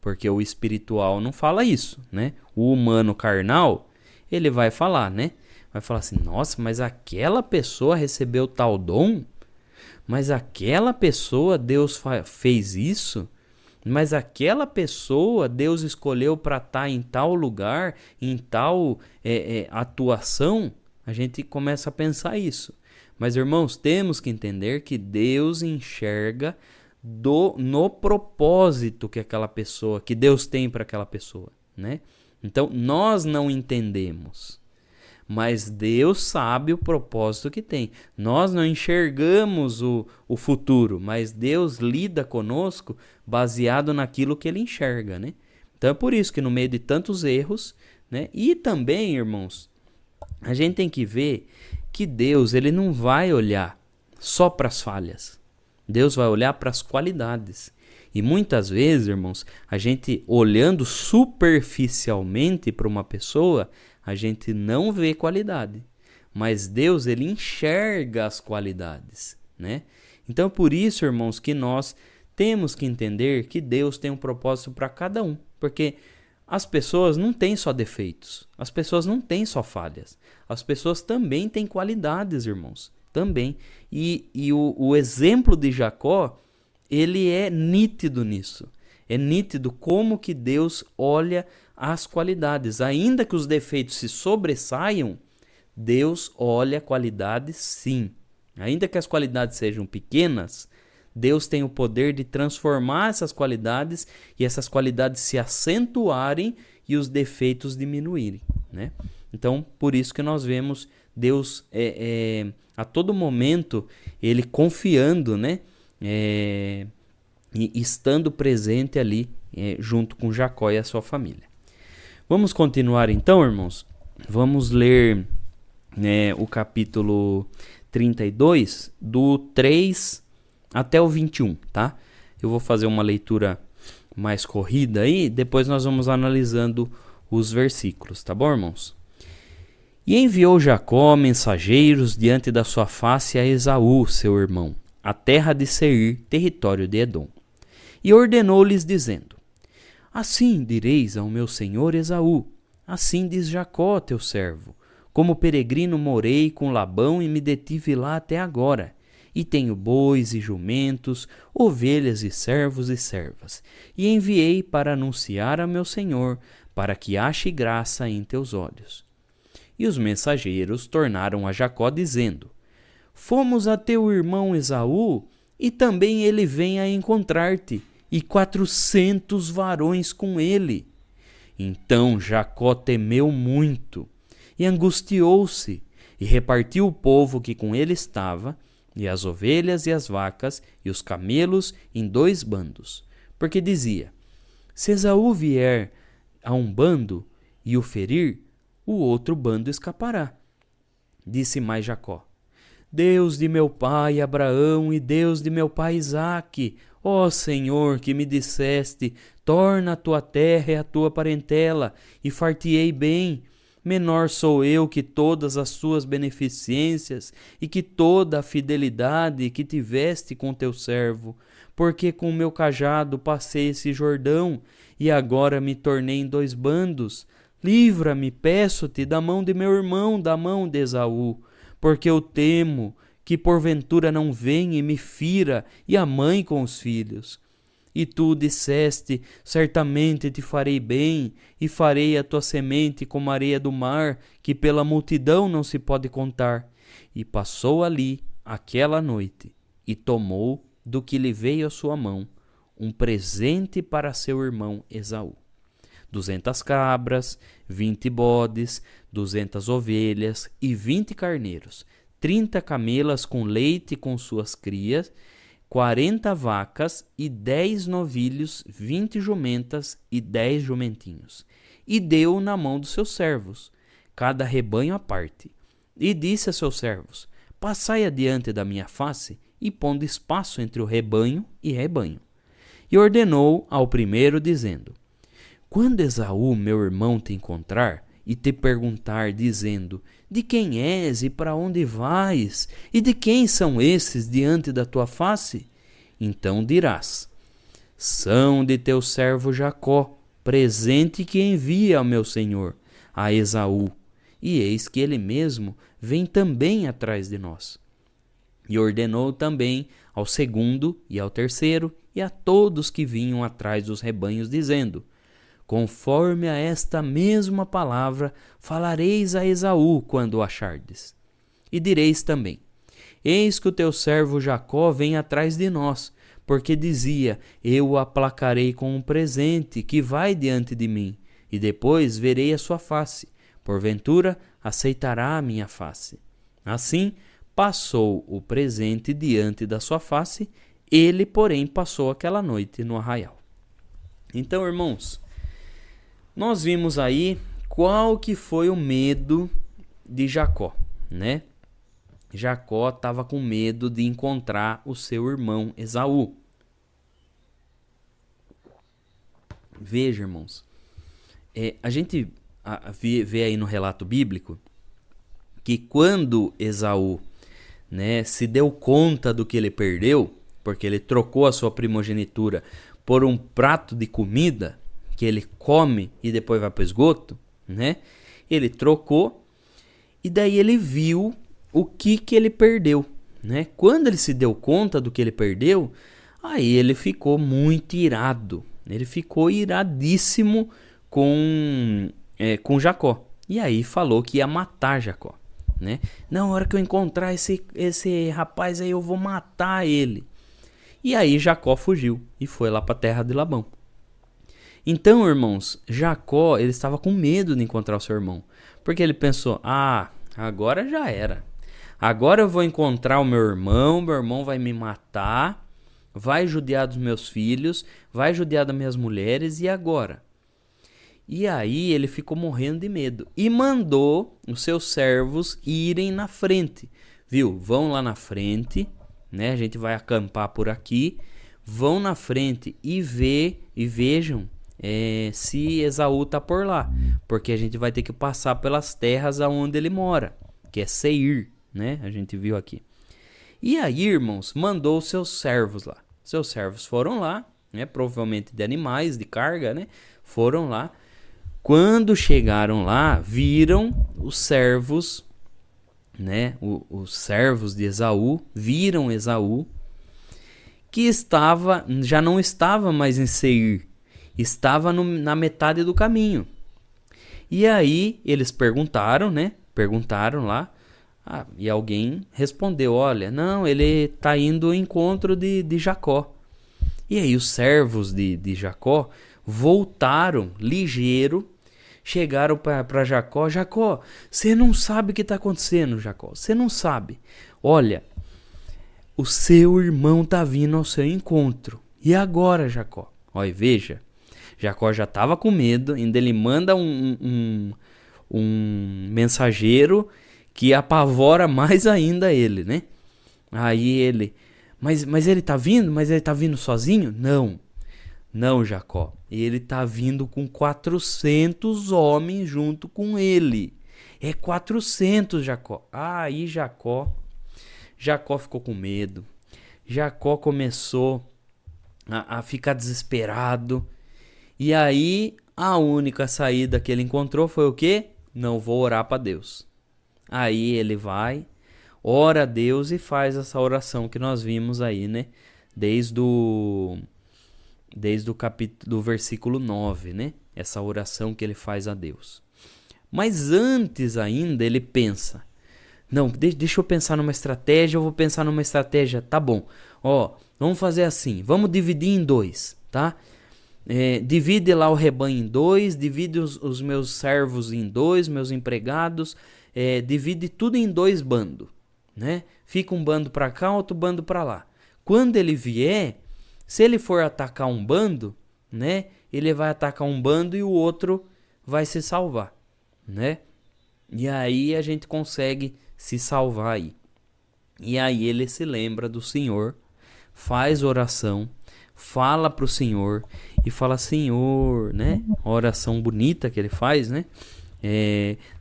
porque o espiritual não fala isso, né? O humano carnal, ele vai falar, né? Vai falar assim, nossa, mas aquela pessoa recebeu tal dom? Mas aquela pessoa, Deus fez isso? Mas aquela pessoa, Deus escolheu para estar em tal lugar, em tal atuação? A gente começa a pensar isso. Mas, irmãos, temos que entender que Deus enxerga no propósito que aquela pessoa, que Deus tem para aquela pessoa, né? Então, nós não entendemos, mas Deus sabe o propósito que tem. Nós não enxergamos o futuro, mas Deus lida conosco baseado naquilo que Ele enxerga, né? Então, é por isso que no meio de tantos erros, né? E também, irmãos, a gente tem que ver que Deus, ele não vai olhar só para as falhas. Deus vai olhar para as qualidades. E muitas vezes, irmãos, a gente olhando superficialmente para uma pessoa, a gente não vê qualidade. Mas Deus, ele enxerga as qualidades, né? Então, por isso, irmãos, que nós temos que entender que Deus tem um propósito para cada um. Porque as pessoas não têm só defeitos, as pessoas não têm só falhas. As pessoas também têm qualidades, irmãos, também. E o exemplo de Jacó, ele é nítido nisso. É nítido como que Deus olha as qualidades. Ainda que os defeitos se sobressaiam, Deus olha qualidades sim. Ainda que as qualidades sejam pequenas, Deus tem o poder de transformar essas qualidades e essas qualidades se acentuarem e os defeitos diminuírem, né? Então, por isso que nós vemos Deus a todo momento, ele confiando, né? E estando presente ali junto com Jacó e a sua família. Vamos continuar então, irmãos? Vamos ler o capítulo 32, do 3 até o 21, tá? Eu vou fazer uma leitura mais corrida aí, depois nós vamos analisando os versículos, tá bom, irmãos? E enviou Jacó mensageiros diante da sua face a Esaú, seu irmão, a terra de Seir, território de Edom. E ordenou-lhes, dizendo: Assim direis ao meu senhor Esaú, assim diz Jacó, teu servo: Como peregrino morei com Labão e me detive lá até agora. E tenho bois e jumentos, ovelhas e servos e servas. E enviei para anunciar a meu senhor, para que ache graça em teus olhos. E os mensageiros tornaram a Jacó, dizendo: Fomos a teu irmão Esaú, e também ele vem a encontrar-te, e 400 varões com ele. Então Jacó temeu muito, e angustiou-se, e repartiu o povo que com ele estava, e as ovelhas e as vacas, e os camelos em 2 bandos. Porque dizia: Se Esaú vier a um bando e o ferir, o outro bando escapará. Disse mais Jacó: Deus de meu pai Abraão e Deus de meu pai Isaque, ó Senhor, que me disseste: torna a tua terra e a tua parentela, e fartiei bem. Menor sou eu que todas as suas beneficências e que toda a fidelidade que tiveste com teu servo, porque com meu cajado passei esse Jordão, e agora me tornei em 2 bandos. Livra-me, peço-te, da mão de meu irmão, da mão de Esaú, porque eu temo que porventura não venha e me fira, e a mãe com os filhos. E tu disseste: certamente te farei bem, e farei a tua semente como a areia do mar, que pela multidão não se pode contar. E passou ali aquela noite, e tomou do que lhe veio à sua mão um presente para seu irmão Esaú: 200 cabras, 20 bodes, 200 ovelhas e 20 carneiros, 30 camelas com leite com suas crias, 40 vacas e 10 novilhos, 20 jumentas e 10 jumentinhos. E deu na mão dos seus servos, cada rebanho à parte. E disse a seus servos: Passai adiante da minha face, e pondo espaço entre o rebanho e rebanho. E ordenou ao primeiro, dizendo: Quando Esaú, meu irmão, te encontrar e te perguntar, dizendo: De quem és e para onde vais? E de quem são esses diante da tua face? Então dirás: São de teu servo Jacó, presente que envia ao meu senhor, a Esaú. E eis que ele mesmo vem também atrás de nós. E ordenou também ao segundo e ao terceiro e a todos que vinham atrás dos rebanhos, dizendo: Conforme a esta mesma palavra falareis a Esaú quando o achardes. E direis também: Eis que o teu servo Jacó vem atrás de nós, porque dizia: Eu o aplacarei com um presente que vai diante de mim, e depois verei a sua face. Porventura aceitará a minha face. Assim passou o presente diante da sua face, ele, porém, passou aquela noite no arraial. Então, irmãos, nós vimos aí qual que foi o medo de Jacó, né? Jacó estava com medo de encontrar o seu irmão Esaú. Veja, irmãos, a gente vê aí no relato bíblico que quando Esaú, né, se deu conta do que ele perdeu, porque ele trocou a sua primogenitura por um prato de comida que ele come e depois vai para o esgoto, né? Ele trocou e daí ele viu o que ele perdeu, né? Quando ele se deu conta do que ele perdeu, aí ele ficou muito irado. Ele ficou iradíssimo com Jacó. E aí falou que ia matar Jacó, né? Na hora que eu encontrar esse rapaz aí, eu vou matar ele. E aí Jacó fugiu e foi lá para a terra de Labão. Então, irmãos, Jacó, ele estava com medo de encontrar o seu irmão. Porque ele pensou, agora já era. Agora eu vou encontrar o meu irmão vai me matar, vai judiar dos meus filhos, vai judiar das minhas mulheres, e agora? E aí ele ficou morrendo de medo e mandou os seus servos irem na frente. Viu? Vão lá na frente, né? A gente vai acampar por aqui. Vão na frente e vejam se Esaú tá por lá, porque a gente vai ter que passar pelas terras aonde ele mora, que é Seir, né? A gente viu aqui. E aí, irmãos, mandou seus servos lá. Seus servos foram lá, né? Provavelmente de animais, de carga, né? Foram lá. Quando chegaram lá, viram os servos, né? Os servos de Esaú, viram Esaú, que já não estava mais em Seir, estava na metade do caminho. E aí eles perguntaram, né? Perguntaram lá, e alguém respondeu, olha, não, ele está indo ao encontro de Jacó. E aí os servos de Jacó voltaram ligeiro, chegaram para Jacó. Jacó, você não sabe o que está acontecendo, Jacó. Você não sabe. Olha, o seu irmão está vindo ao seu encontro. E agora, Jacó? Olha, veja. Jacó já estava com medo. Ainda ele manda um mensageiro que apavora mais ainda ele, né? Aí ele... Mas ele tá vindo? Mas ele tá vindo sozinho? Não, Jacó. Ele tá vindo com 400 homens junto com ele. É 400, Jacó. Aí Jacó ficou com medo. Jacó começou a ficar desesperado. E aí a única saída que ele encontrou foi o quê? Não vou orar para Deus. Aí ele vai, ora a Deus e faz essa oração que nós vimos aí, né? Desde o capítulo do versículo 9, né? Essa oração que ele faz a Deus. Mas antes ainda ele pensa, não, deixa eu pensar numa estratégia, eu vou pensar numa estratégia, tá bom. Vamos fazer assim, vamos dividir em dois, tá? Divide lá o rebanho em dois, divide os meus servos em dois, meus empregados, divide tudo em dois bandos, né? Fica um bando para cá, outro bando para lá. Quando ele vier, se ele for atacar um bando, né? Ele vai atacar um bando e o outro vai se salvar, né? E aí a gente consegue se salvar aí. E aí ele se lembra do Senhor, faz oração, fala pro Senhor e fala, Senhor, né? A oração bonita que ele faz, né?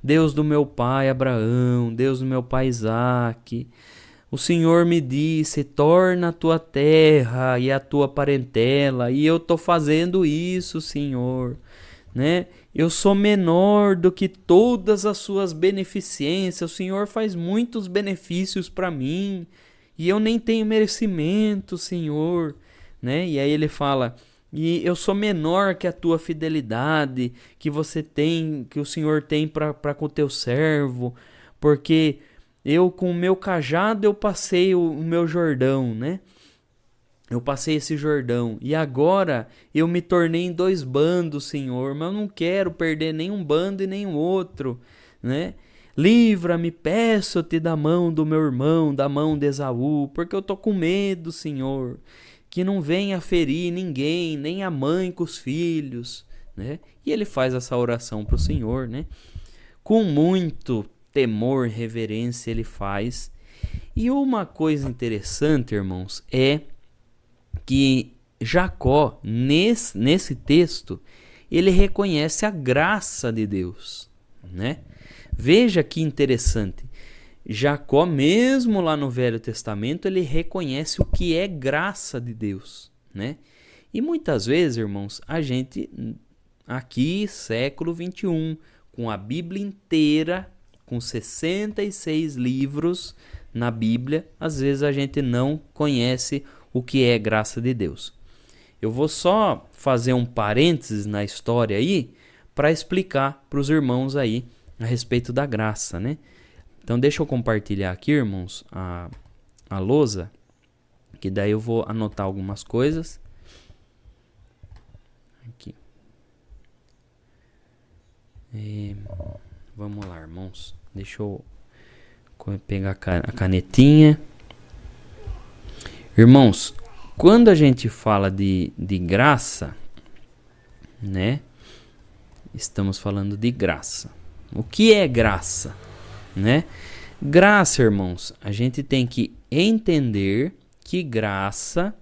Deus do meu pai Abraão, Deus do meu pai Isaque, o Senhor me disse, torna a tua terra e a tua parentela, e eu tô fazendo isso, Senhor, né? Eu sou menor do que todas as suas beneficências, o Senhor faz muitos benefícios para mim, e eu nem tenho merecimento, Senhor, né? E aí ele fala, e eu sou menor que a tua fidelidade que você tem, que o Senhor tem para com o teu servo, porque eu com o meu cajado eu passei o meu Jordão, né? Eu passei esse Jordão e agora eu me tornei em dois bandos, Senhor, mas eu não quero perder nenhum bando e nenhum outro, né? Livra-me, peço-te da mão do meu irmão, da mão de Esaú, porque eu tô com medo, Senhor, que não venha ferir ninguém, nem a mãe com os filhos, né? E ele faz essa oração para o Senhor, né? Com muito temor, reverência ele faz. E uma coisa interessante, irmãos, é que Jacó, nesse texto, ele reconhece a graça de Deus, né? Veja que interessante. Jacó, mesmo lá no Velho Testamento, ele reconhece o que é graça de Deus, né? E muitas vezes, irmãos, a gente, aqui, século 21, com a Bíblia inteira, com 66 livros na Bíblia, às vezes a gente não conhece o que é graça de Deus. Eu vou só fazer um parênteses na história aí para explicar para os irmãos aí a respeito da graça, né? Então deixa eu compartilhar aqui, irmãos, a lousa, que daí eu vou anotar algumas coisas. Aqui. Vamos lá, irmãos. Deixa eu pegar a canetinha. Irmãos, quando a gente fala de graça, né? Estamos falando de graça. O que é graça, né? Graça, irmãos, a gente tem que entender que graça,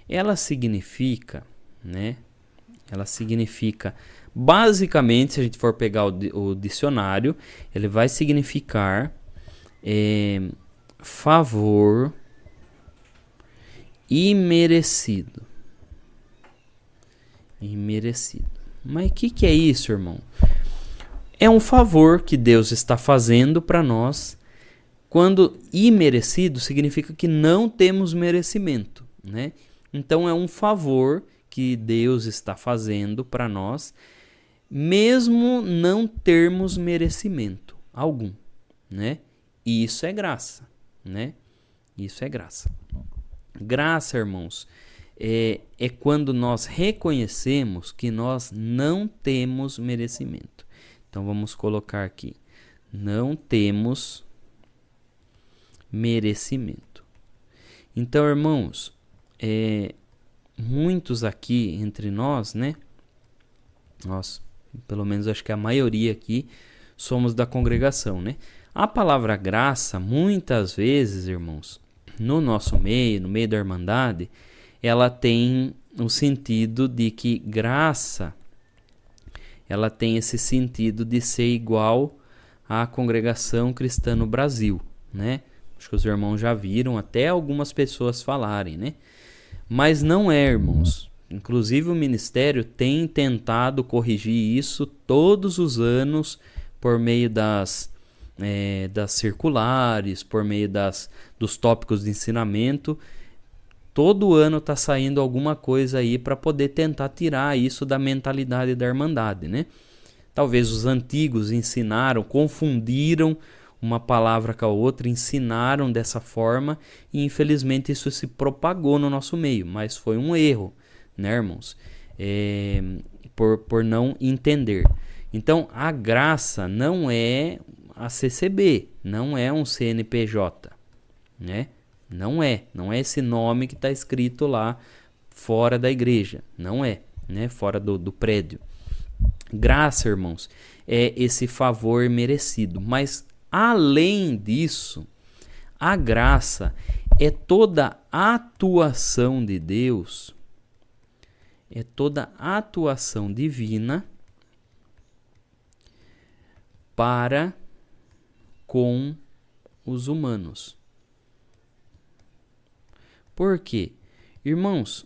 ela significa, né? Ela significa, basicamente, se a gente for pegar o dicionário, ele vai significar favor imerecido. Imerecido. Mas o que é isso, irmão? É um favor que Deus está fazendo para nós. Quando imerecido, significa que não temos merecimento, né? Então é um favor que Deus está fazendo para nós, mesmo não termos merecimento algum, né? E isso é graça, né? Isso é graça. Graça, irmãos, é quando nós reconhecemos que nós não temos merecimento. Então vamos colocar aqui, não temos merecimento. Então, irmãos, muitos aqui entre nós, né? Nós, pelo menos acho que a maioria aqui, somos da congregação, né? A palavra graça, muitas vezes, irmãos, no nosso meio, no meio da Irmandade, ela tem o sentido de que graça, ela tem esse sentido de ser igual à congregação cristã no Brasil, né? Acho que os irmãos já viram até algumas pessoas falarem, né? Mas não é, irmãos. Inclusive o ministério tem tentado corrigir isso todos os anos por meio das circulares, por meio dos tópicos de ensinamento. Todo ano está saindo alguma coisa aí para poder tentar tirar isso da mentalidade da Irmandade, né? Talvez os antigos ensinaram, confundiram uma palavra com a outra, ensinaram dessa forma e infelizmente isso se propagou no nosso meio, mas foi um erro, né, irmãos? Por não entender. Então a graça não é a CCB, não é um CNPJ, né? Não é esse nome que está escrito lá fora da igreja, não é, né? Fora do prédio. Graça, irmãos, é esse favor merecido, mas além disso, a graça é toda a atuação de Deus, é toda a atuação divina para com os humanos. Por quê? Irmãos,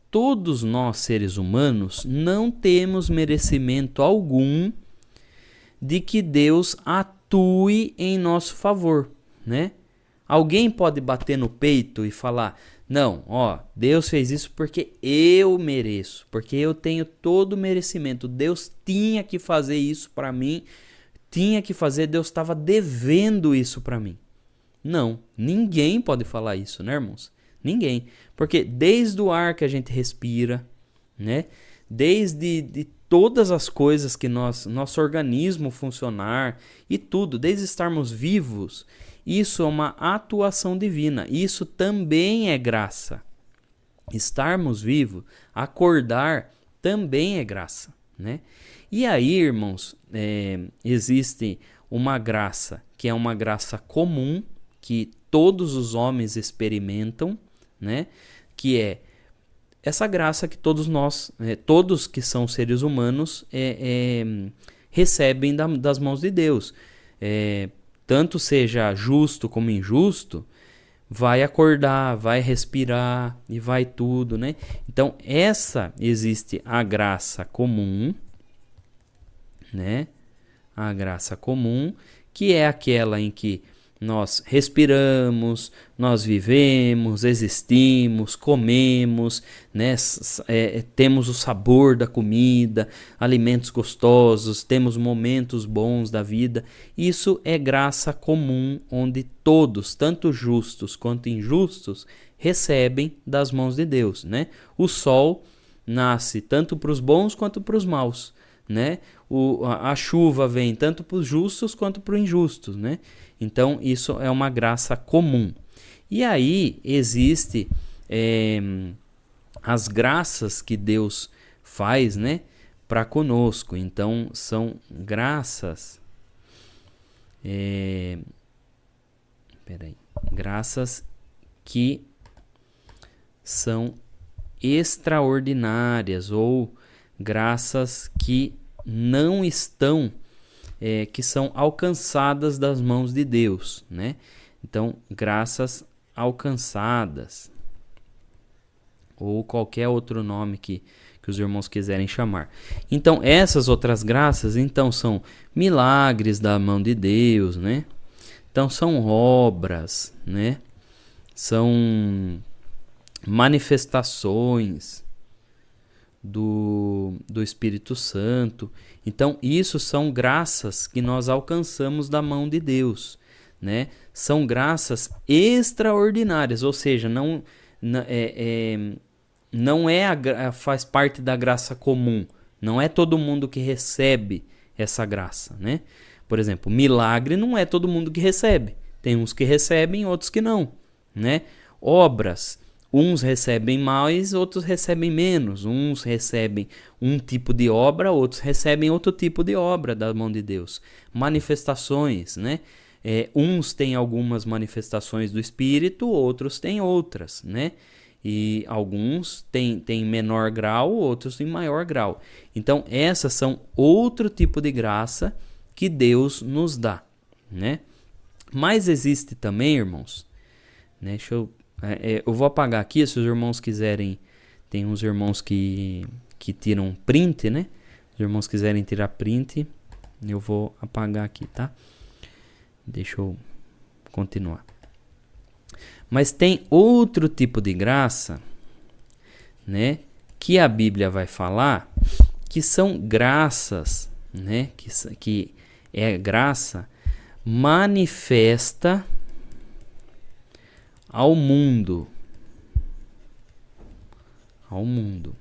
todos nós seres humanos não temos merecimento algum de que Deus atue em nosso favor, né? Alguém pode bater no peito e falar: não, Deus fez isso porque eu mereço, porque eu tenho todo o merecimento. Deus tinha que fazer isso para mim, Deus estava devendo isso para mim. Não, ninguém pode falar isso, né, irmãos? Ninguém. Porque desde o ar que a gente respira, né? Desde todas as coisas que nosso organismo funcionar e tudo, desde estarmos vivos, isso é uma atuação divina. Isso também é graça. Estarmos vivos, acordar, também é graça, né? E aí, irmãos, existe uma graça que é uma graça comum, que todos os homens experimentam, né? Que é essa graça que todos nós, todos que são seres humanos, recebem das mãos de Deus. Tanto seja justo como injusto, vai acordar, vai respirar e vai tudo, né? Então, existe a graça comum, né? A graça comum, que é aquela em que nós respiramos, nós vivemos, existimos, comemos, né? Temos o sabor da comida, alimentos gostosos, temos momentos bons da vida. Isso é graça comum, onde todos, tanto justos quanto injustos, recebem das mãos de Deus, né? O sol nasce tanto para os bons quanto para os maus, né? A chuva vem tanto para os justos quanto para os injustos, né? Então, isso é uma graça comum. E aí, existe as graças que Deus faz, né, para conosco. Então, são graças... graças que são extraordinárias, ou graças que não estão, que são alcançadas das mãos de Deus, né? Então, graças alcançadas, ou qualquer outro nome que os irmãos quiserem chamar. Então, essas outras graças, então, são milagres da mão de Deus, né? Então, são obras, né? São manifestações do Espírito Santo. Então, isso são graças que nós alcançamos da mão de Deus, né? São graças extraordinárias, ou seja, não faz parte da graça comum. Não é todo mundo que recebe essa graça, né? Por exemplo, milagre não é todo mundo que recebe. Tem uns que recebem, outros que não, né? Obras, uns recebem mais, outros recebem menos. Uns recebem um tipo de obra, outros recebem outro tipo de obra da mão de Deus. Manifestações, né? Uns têm algumas manifestações do Espírito, outros têm outras, né? E alguns têm menor grau, outros em maior grau. Então, essas são outro tipo de graça que Deus nos dá, né? Mas existe também, irmãos, né? Eu vou apagar aqui, se os irmãos quiserem. Tem uns irmãos que tiram print, né? Se os irmãos quiserem tirar print, eu vou apagar aqui, tá? Deixa eu continuar. Mas tem outro tipo de graça, né? Que a Bíblia vai falar, que são graças, né? Que é graça manifesta ao mundo. Ao mundo.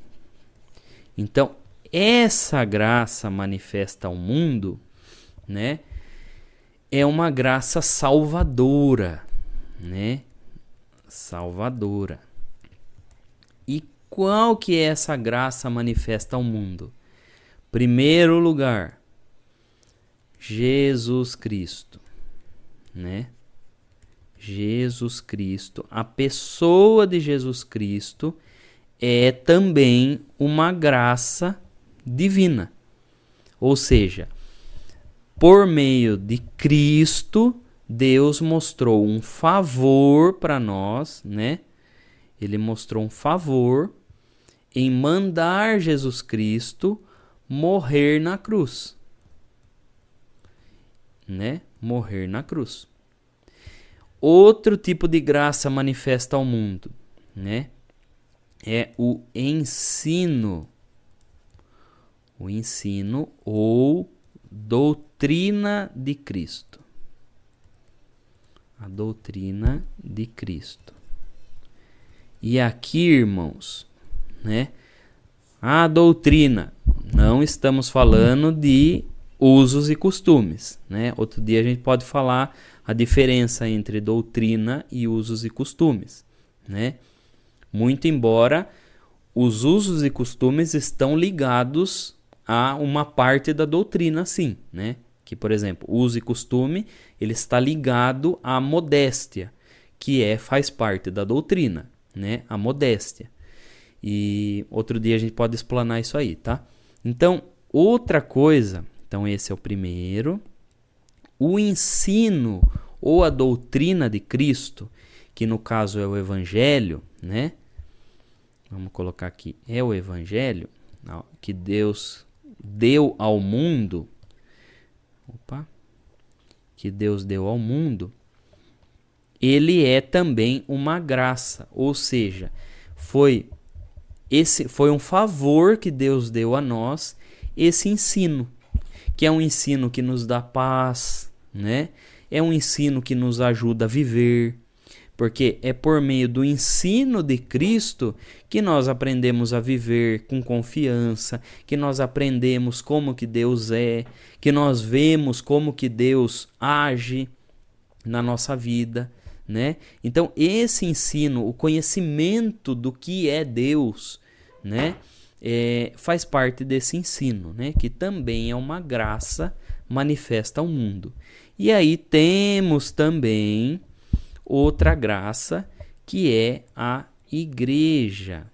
Então, essa graça manifesta ao mundo, né? É uma graça salvadora, né? Salvadora. E qual que é essa graça manifesta ao mundo? Primeiro lugar, Jesus Cristo, né? Jesus Cristo, a pessoa de Jesus Cristo é também uma graça divina. Ou seja, por meio de Cristo, Deus mostrou um favor para nós, né? Ele mostrou um favor em mandar Jesus Cristo morrer na cruz, né? Morrer na cruz. Outro tipo de graça manifesta ao mundo, né? É o ensino. O ensino ou doutrina de Cristo. A doutrina de Cristo. E aqui, irmãos, né? A doutrina. Não estamos falando de usos e costumes, né? Outro dia a gente pode falar a diferença entre doutrina e usos e costumes, né? Muito embora os usos e costumes estão ligados a uma parte da doutrina, sim, né? Que, por exemplo, uso e costume, ele está ligado à modéstia, que faz parte da doutrina, né? A modéstia. E outro dia a gente pode explanar isso aí, tá? Então, outra coisa, então esse é o primeiro, o ensino ou a doutrina de Cristo, que no caso é o Evangelho, né? Vamos colocar aqui, é o Evangelho que Deus deu ao mundo. Que Deus deu ao mundo. Ele é também uma graça, ou seja, foi um favor que Deus deu a nós, esse ensino, que é um ensino que nos dá paz, né? É um ensino que nos ajuda a viver, porque é por meio do ensino de Cristo que nós aprendemos a viver com confiança, que nós aprendemos como que Deus é, que nós vemos como que Deus age na nossa vida, né? Então esse ensino, o conhecimento do que é Deus, né, faz parte desse ensino, né, que também é uma graça manifesta ao mundo. E aí temos também outra graça, que é a igreja,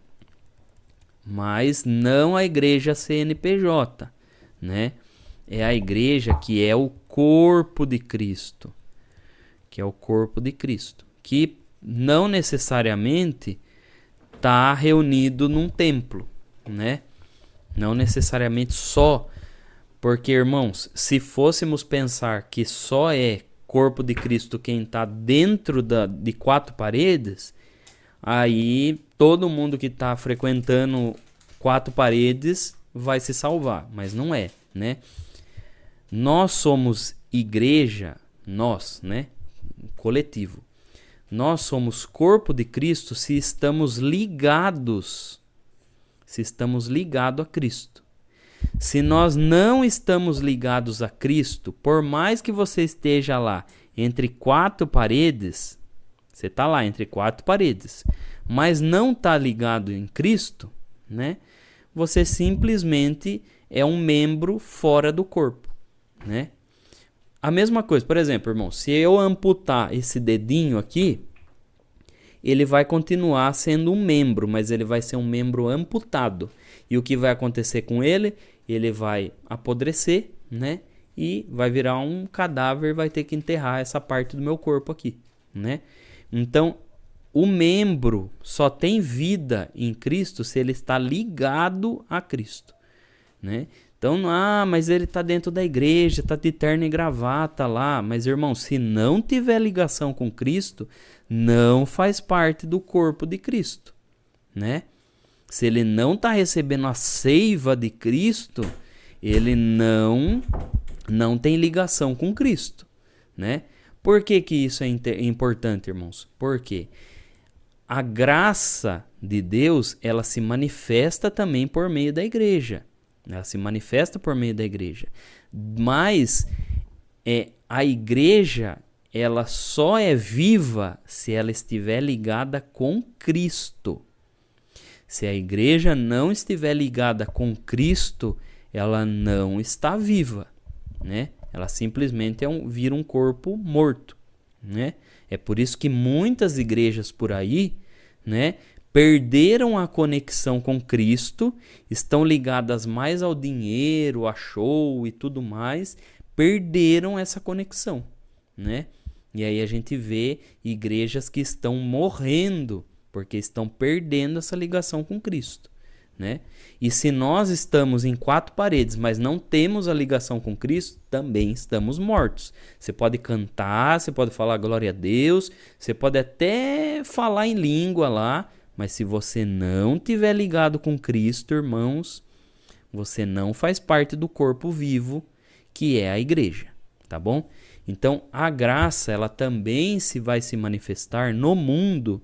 mas não a igreja CNPJ, né? É a igreja que é o corpo de Cristo, que não necessariamente está reunido num templo, né? Não necessariamente só, porque, irmãos, se fôssemos pensar que só é corpo de Cristo quem está dentro de quatro paredes, aí todo mundo que está frequentando quatro paredes vai se salvar, mas não é, né? Nós somos igreja, nós, né? Coletivo. Nós somos corpo de Cristo se estamos ligados a Cristo. Se nós não estamos ligados a Cristo, por mais que você esteja lá entre quatro paredes, você está lá entre quatro paredes, mas não está ligado em Cristo, né? Você simplesmente é um membro fora do corpo, né? A mesma coisa, por exemplo, irmão, se eu amputar esse dedinho aqui, ele vai continuar sendo um membro, mas ele vai ser um membro amputado. E o que vai acontecer com ele? Ele vai apodrecer, né? E vai virar um cadáver, vai ter que enterrar essa parte do meu corpo aqui, né? Então, o membro só tem vida em Cristo se ele está ligado a Cristo, né? Então, mas ele está dentro da igreja, está de terno e gravata lá. Mas, irmão, se não tiver ligação com Cristo, não faz parte do corpo de Cristo, né? Se ele não está recebendo a seiva de Cristo, ele não tem ligação com Cristo, né? Por que isso é importante, irmãos? Porque a graça de Deus, ela se manifesta também por meio da igreja. Mas a igreja, ela só é viva se ela estiver ligada com Cristo. Se a igreja não estiver ligada com Cristo, ela não está viva, né? Ela simplesmente vira um corpo morto, né? É por isso que muitas igrejas por aí, né, perderam a conexão com Cristo, estão ligadas mais ao dinheiro, a show e tudo mais, perderam essa conexão, né? E aí a gente vê igrejas que estão morrendo porque estão perdendo essa ligação com Cristo, né? E se nós estamos em quatro paredes, mas não temos a ligação com Cristo, também estamos mortos. Você pode cantar, você pode falar glória a Deus, você pode até falar em língua lá, mas se você não tiver ligado com Cristo, irmãos, você não faz parte do corpo vivo, que é a igreja, tá bom? Então, a graça, ela também vai se manifestar no mundo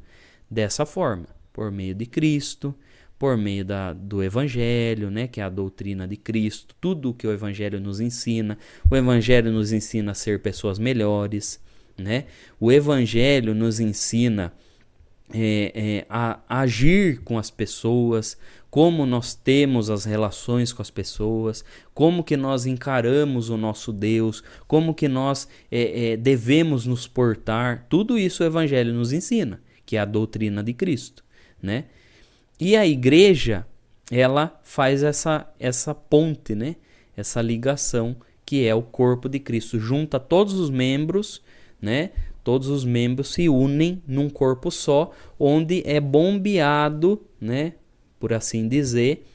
dessa forma, por meio de Cristo, por meio do Evangelho, né, que é a doutrina de Cristo, tudo o que o Evangelho nos ensina. O Evangelho nos ensina a ser pessoas melhores, né? O Evangelho nos ensina a agir com as pessoas, como nós temos as relações com as pessoas, como que nós encaramos o nosso Deus, como que nós devemos nos portar. Tudo isso o Evangelho nos ensina, que é a doutrina de Cristo, né? E a igreja, ela faz essa ponte, né? Essa ligação que é o corpo de Cristo. Junta todos os membros, né? Todos os membros se unem num corpo só, onde é bombeado, né? Por assim dizer,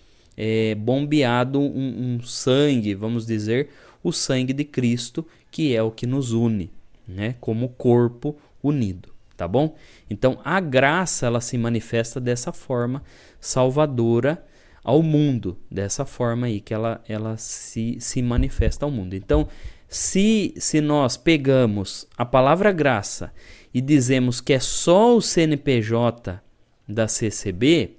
bombeado um sangue, vamos dizer, o sangue de Cristo, que é o que nos une, né? Como corpo unido, tá bom? Então a graça, ela se manifesta dessa forma salvadora ao mundo, dessa forma aí que ela se manifesta ao mundo. Então, se nós pegamos a palavra graça e dizemos que é só o CNPJ da CCB,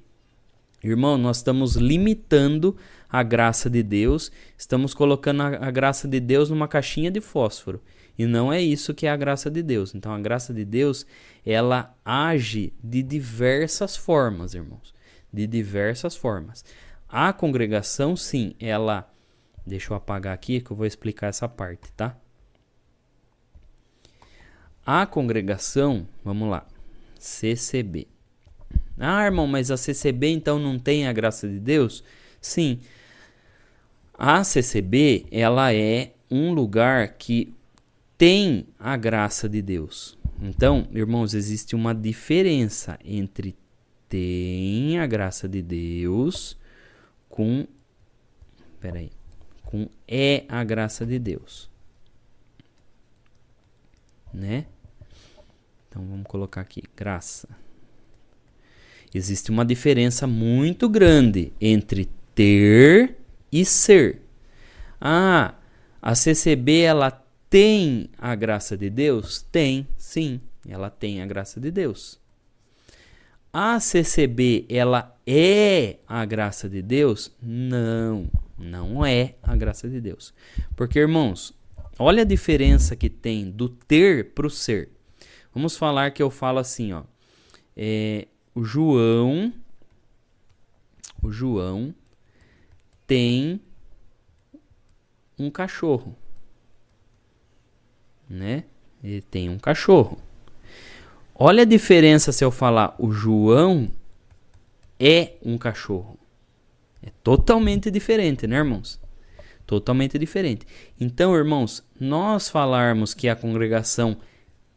irmão, nós estamos limitando a graça de Deus, estamos colocando a graça de Deus numa caixinha de fósforo. E não é isso que é a graça de Deus. Então, a graça de Deus, ela age de diversas formas, irmãos. De diversas formas. A congregação, sim, ela... Deixa eu apagar aqui que eu vou explicar essa parte, tá? A congregação, vamos lá, CCB. Ah, irmão, mas a CCB então não tem a graça de Deus? Sim. A CCB, ela é um lugar que tem a graça de Deus. Então, irmãos, existe uma diferença entre tem a graça de Deus com é a graça de Deus, né? Então vamos colocar aqui, graça. Existe uma diferença muito grande entre ter e ser. Ah, a CCB, ela tem a graça de Deus? Tem, sim, ela tem a graça de Deus. A CCB, ela é a graça de Deus? Não, não é a graça de Deus. Porque, irmãos, olha a diferença que tem do ter para o ser. Vamos falar que eu falo assim, ó. O João tem um cachorro, né? Ele tem um cachorro. Olha a diferença se eu falar o João é um cachorro. É totalmente diferente, né, irmãos? Totalmente diferente. Então, irmãos, nós falarmos que a congregação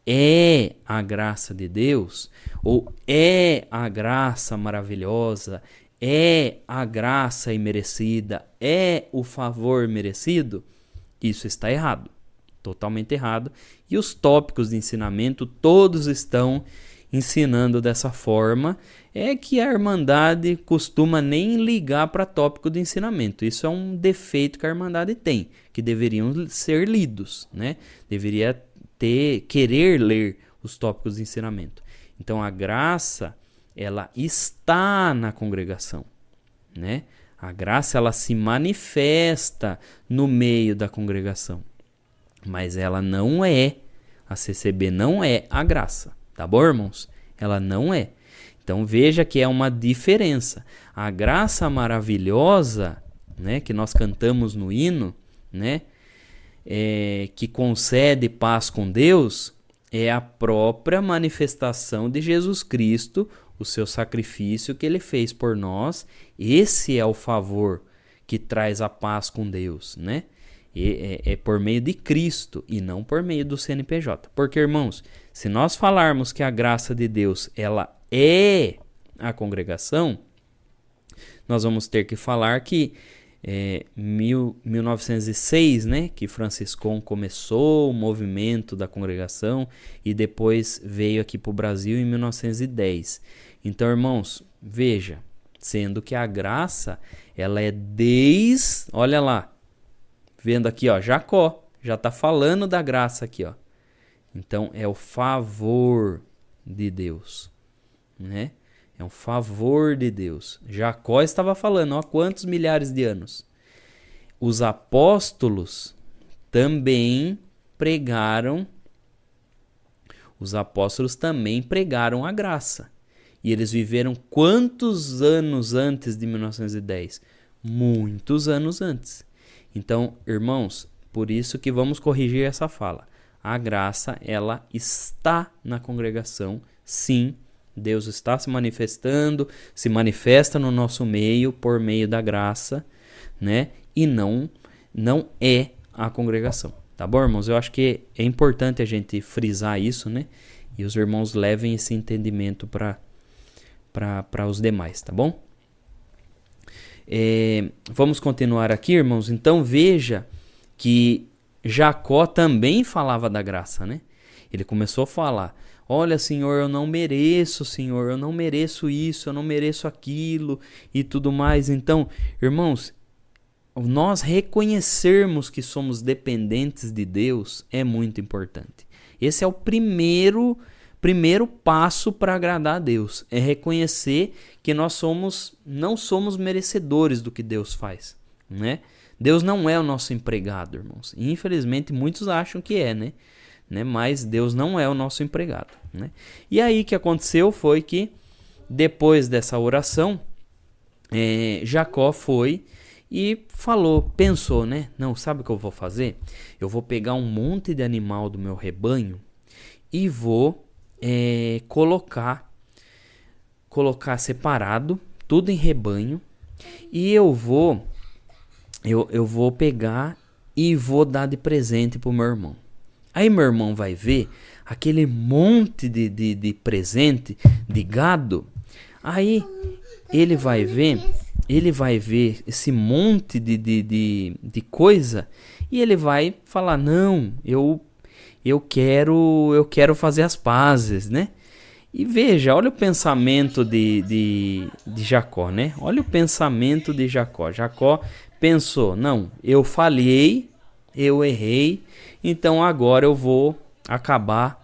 é a graça de Deus, ou é a graça maravilhosa, é a graça imerecida, é o favor merecido, isso está errado. Totalmente errado. E os tópicos de ensinamento, todos estão ensinando dessa forma. É que a Irmandade costuma nem ligar para tópico de ensinamento. Isso é um defeito que a Irmandade tem, que deveriam ser lidos, né? Deveria querer ler os tópicos de ensinamento. Então a graça, ela está na congregação, né? A graça, ela se manifesta no meio da congregação. Mas ela não é, a CCB não é a graça, tá bom, irmãos? Ela não é. Então veja que é uma diferença. A graça maravilhosa, né, que nós cantamos no hino, né, que concede paz com Deus, é a própria manifestação de Jesus Cristo, o seu sacrifício que ele fez por nós. Esse é o favor que traz a paz com Deus, né? É por meio de Cristo e não por meio do CNPJ. Porque, irmãos, se nós falarmos que a graça de Deus, ela é a congregação, nós vamos ter que falar que 1906, né, que Franciscon começou o movimento da congregação e depois veio aqui para o Brasil em 1910. Então, irmãos, veja, sendo que a graça, ela é olha lá, vendo aqui, ó, Jacó, já está falando da graça aqui, ó. Então, é o favor de Deus, né? É um favor de Deus. Jacó estava falando, ó, quantos milhares de anos. Os apóstolos também pregaram a graça. E eles viveram quantos anos antes de 1910? Muitos anos antes. Então, irmãos, por isso que vamos corrigir essa fala. A graça, ela está na congregação, sim, Deus está se manifestando, se manifesta no nosso meio por meio da graça, né? E não é a congregação. Tá bom, irmãos? Eu acho que é importante a gente frisar isso, né? E os irmãos levem esse entendimento para os demais, tá bom? Vamos continuar aqui, irmãos. Então veja que Jacó também falava da graça, né? Ele começou a falar: olha, Senhor, eu não mereço, Senhor, eu não mereço isso, eu não mereço aquilo e tudo mais. Então, irmãos, nós reconhecermos que somos dependentes de Deus é muito importante. Esse é o primeiro passo para agradar a Deus, é reconhecer que nós não somos merecedores do que Deus faz, né? Deus não é o nosso empregado, irmãos. Infelizmente, muitos acham que é, né? Mas Deus não é o nosso empregado, né? E aí o que aconteceu foi que, depois dessa oração, Jacó foi e pensou, né? Não, sabe o que eu vou fazer? Eu vou pegar um monte de animal do meu rebanho e vou colocar separado, tudo em rebanho, e eu vou pegar e vou dar de presente pro meu irmão. Aí meu irmão vai ver aquele monte de presente, de gado. Aí ele vai ver esse monte de coisa e ele vai falar: não, eu quero fazer as pazes, né? E veja, olha o pensamento de Jacó, né? Olha o pensamento de Jacó. Jacó pensou: não, eu falhei, eu errei, então agora eu vou acabar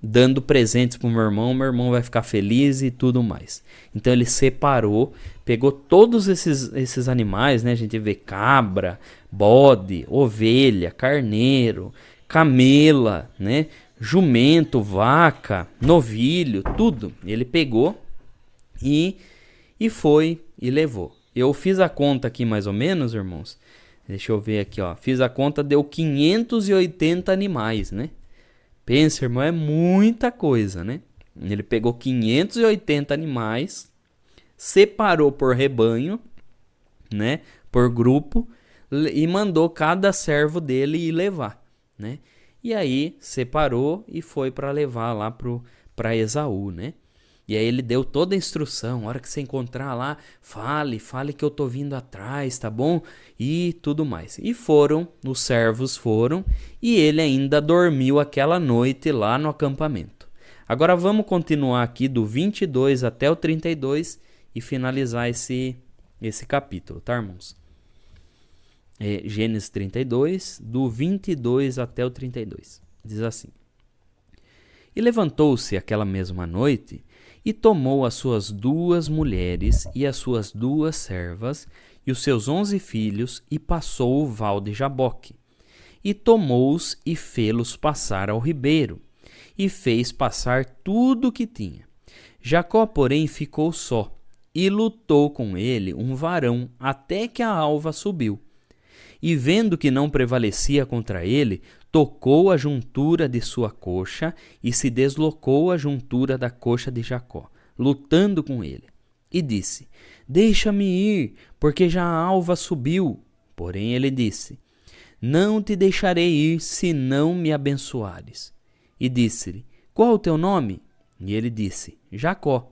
dando presentes pro meu irmão vai ficar feliz e tudo mais. Então ele separou, pegou todos esses animais, né? A gente vê cabra, bode, ovelha, carneiro, camela, né? Jumento, vaca, novilho, tudo. Ele pegou e foi e levou. Eu fiz a conta aqui mais ou menos, irmãos. Deixa eu ver aqui, ó. Fiz a conta, deu 580 animais, né? Pensa, irmão, é muita coisa, né? Ele pegou 580 animais, separou por rebanho, né? Por grupo, e mandou cada servo dele ir levar, né? E aí separou e foi para levar lá para Esaú, né? E aí ele deu toda a instrução: a hora que você encontrar lá, fale que eu tô vindo atrás, tá bom? E tudo mais. E os servos foram, e ele ainda dormiu aquela noite lá no acampamento. Agora vamos continuar aqui do 22 até o 32 e finalizar esse capítulo, tá, irmãos? Gênesis 32, do 22 até o 32. Diz assim: E levantou-se aquela mesma noite e tomou as suas 2 mulheres e as suas 2 servas e os seus 11 filhos e passou o val de Jaboque. E tomou-os e fê-los passar ao ribeiro e fez passar tudo o que tinha. Jacó, porém, ficou só e lutou com ele um varão até que a alva subiu. E vendo que não prevalecia contra ele, tocou a juntura de sua coxa e se deslocou a juntura da coxa de Jacó, lutando com ele. E disse: Deixa-me ir, porque já a alva subiu. Porém ele disse: Não te deixarei ir, se não me abençoares. E disse-lhe: Qual o teu nome? E ele disse: Jacó.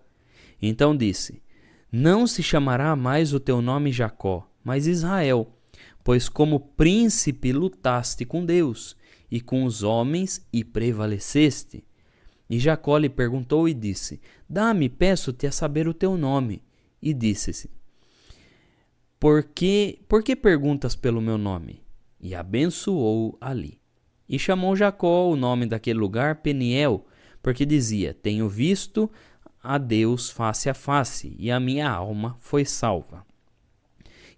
Então disse: Não se chamará mais o teu nome Jacó, mas Israel, pois como príncipe lutaste com Deus e com os homens e prevaleceste. E Jacó lhe perguntou e disse: Dá-me, peço-te, a saber o teu nome. E disse-se: Por que perguntas pelo meu nome? E abençoou ali. E chamou Jacó o nome daquele lugar Peniel, porque dizia: Tenho visto a Deus face a face, e a minha alma foi salva.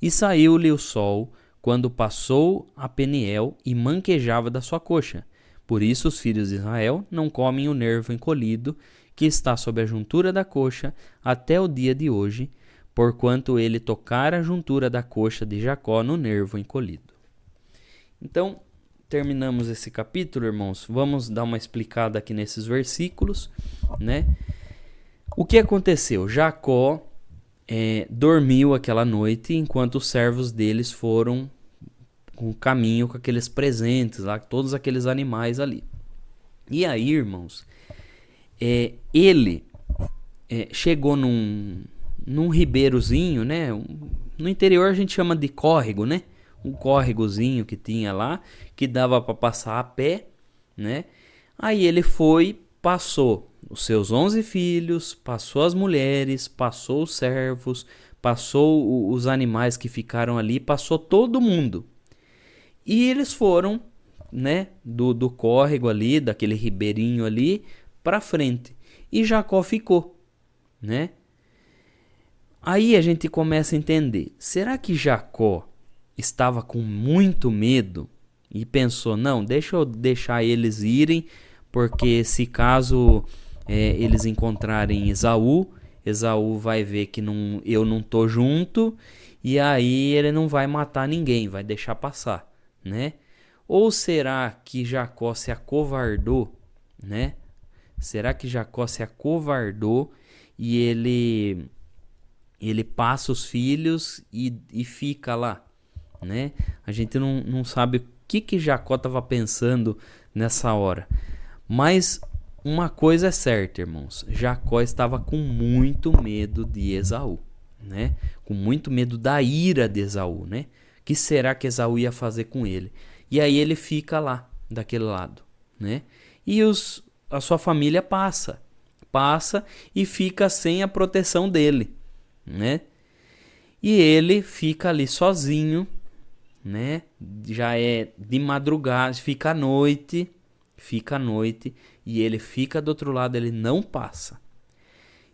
E saiu-lhe o sol quando passou a Peniel e manquejava da sua coxa. Por isso os filhos de Israel não comem o nervo encolhido que está sob a juntura da coxa até o dia de hoje, porquanto ele tocara a juntura da coxa de Jacó no nervo encolhido. Então, terminamos esse capítulo, irmãos, vamos dar uma explicada aqui nesses versículos, né? O que aconteceu? Jacó dormiu aquela noite enquanto os servos deles foram com o caminho com aqueles presentes lá, todos aqueles animais ali. E aí, irmãos, ele chegou num ribeirozinho, né? No interior a gente chama de córrego, né? Um córregozinho que tinha lá, que dava para passar a pé, né? Aí ele passou os seus 11 filhos, passou as mulheres, passou os servos, passou os animais que ficaram ali, passou todo mundo. E eles foram, né, do córrego ali, daquele ribeirinho ali, para frente. E Jacó ficou, né? Aí a gente começa a entender, será que Jacó estava com muito medo e pensou, não, deixa eu deixar eles irem, porque se caso eles encontrarem Esaú vai ver que eu não tô junto, e aí ele não vai matar ninguém, vai deixar passar, né? Ou será que Jacó se acovardou, né? Será que Jacó se acovardou e ele passa os filhos e fica lá, né? A gente não sabe o que Jacó estava pensando nessa hora. Mas uma coisa é certa, irmãos. Jacó estava com muito medo de Esaú, né? Com muito medo da ira de Esaú, né? O que será que Esaú ia fazer com ele? E aí ele fica lá, daquele lado, né? E a sua família passa e fica sem a proteção dele, né? E ele fica ali sozinho, né? Já é de madrugada, fica à noite, e ele fica do outro lado, ele não passa.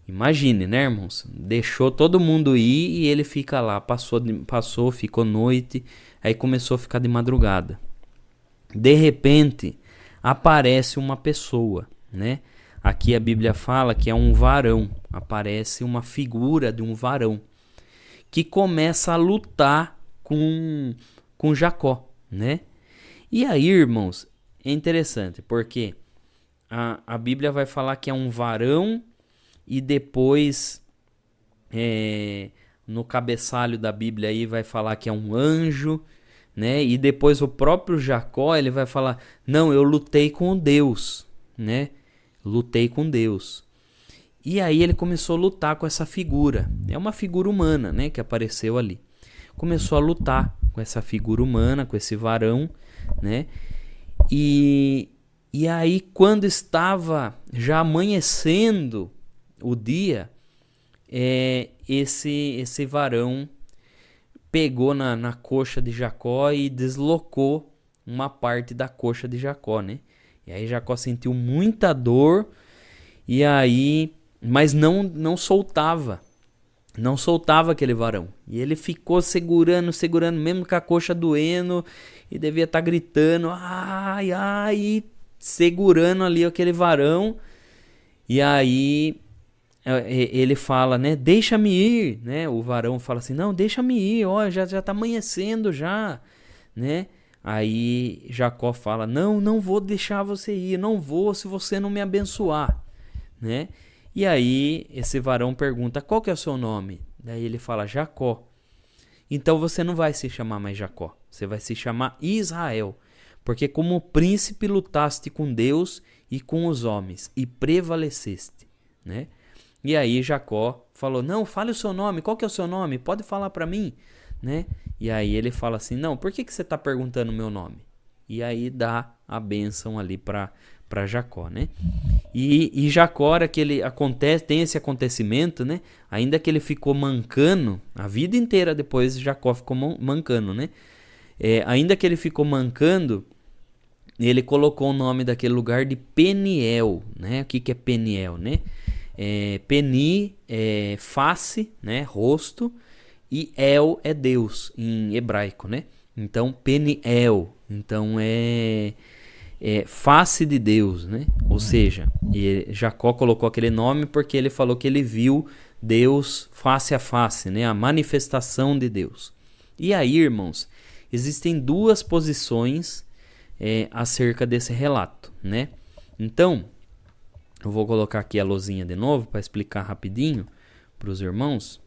Imagine, né, irmãos? Deixou todo mundo ir e ele fica lá, passou, ficou noite, aí começou a ficar de madrugada. De repente, aparece uma pessoa, né? Aqui a Bíblia fala que é um varão, aparece uma figura de um varão que começa a lutar com Jacó, né? E aí, irmãos, é interessante, porque a Bíblia vai falar que é um varão e depois no cabeçalho da Bíblia aí vai falar que é um anjo, né? E depois o próprio Jacó, ele vai falar, não, eu lutei com Deus, né? Lutei com Deus. E aí ele começou a lutar com essa figura. É uma figura humana, né, que apareceu ali. Começou a lutar com essa figura humana, com esse varão, né? E aí quando estava já amanhecendo o dia, esse varão pegou na coxa de Jacó e deslocou uma parte da coxa de Jacó, né? E aí Jacó sentiu muita dor, e aí, mas não soltava aquele varão. E ele ficou segurando, mesmo com a coxa doendo, e devia estar gritando, ai, segurando ali aquele varão. E aí ele fala, né, deixa-me ir, né? O varão fala assim, não, deixa-me ir, ó, já tá amanhecendo já, né? Aí Jacó fala, não vou deixar você ir, não vou se você não me abençoar, né? E aí esse varão pergunta, qual que é o seu nome? Daí ele fala, Jacó. Então você não vai se chamar mais Jacó, você vai se chamar Israel, porque como príncipe lutaste com Deus e com os homens e prevaleceste, né? E aí Jacó falou, não, fale o seu nome, qual que é o seu nome? Pode falar para mim, né? E aí ele fala assim, não, por que você está perguntando o meu nome? E aí dá a bênção ali para Jacó, né? E Jacó, hora que tem esse acontecimento, né? Ainda que ele ficou mancando, a vida inteira depois Jacó ficou mancando, né? Ainda que ele ficou mancando, ele colocou o nome daquele lugar de Peniel, né? O que é Peniel, né? Peni é face, né? Rosto, e El é Deus em hebraico, né? Então Peniel, então é face de Deus, né? Ou seja, Jacó colocou aquele nome porque ele falou que ele viu Deus face a face, né? A manifestação de Deus. E aí, irmãos, existem duas posições acerca desse relato, né? Então, eu vou colocar aqui a luzinha de novo para explicar rapidinho para os irmãos.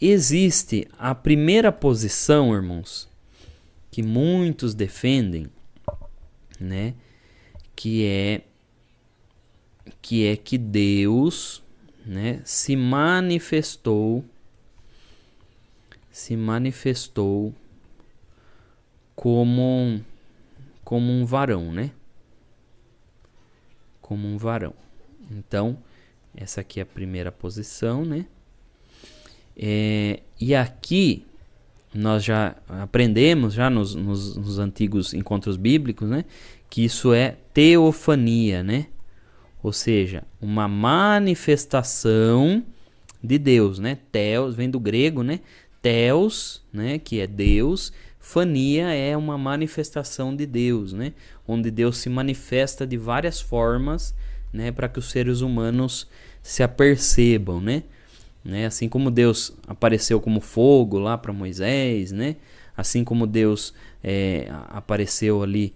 Existe a primeira posição, irmãos, que muitos defendem, né? Que é que Deus, né, se manifestou como um varão, né? Como um varão. Então, essa aqui é a primeira posição, né? E aqui nós já aprendemos já nos antigos encontros bíblicos, né, que isso é teofania, né? Ou seja, uma manifestação de Deus, né? Theos vem do grego, né? Theos, né, que é Deus. Fania é uma manifestação de Deus, né? Onde Deus se manifesta de várias formas, né, para que os seres humanos se apercebam, né? Assim como Deus apareceu como fogo lá para Moisés, né? Assim como Deus apareceu ali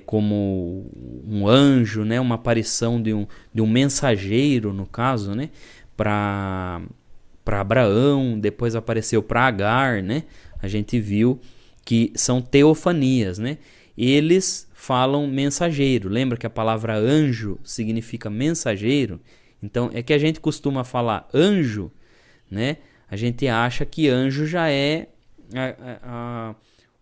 como um anjo, né? Uma aparição de um mensageiro, no caso, né? Para Abraão, depois apareceu para Agar, né? A gente viu que são teofanias, né? Eles falam mensageiro. Lembra que a palavra anjo significa mensageiro? Então, é que a gente costuma falar anjo, né? A gente acha que anjo já é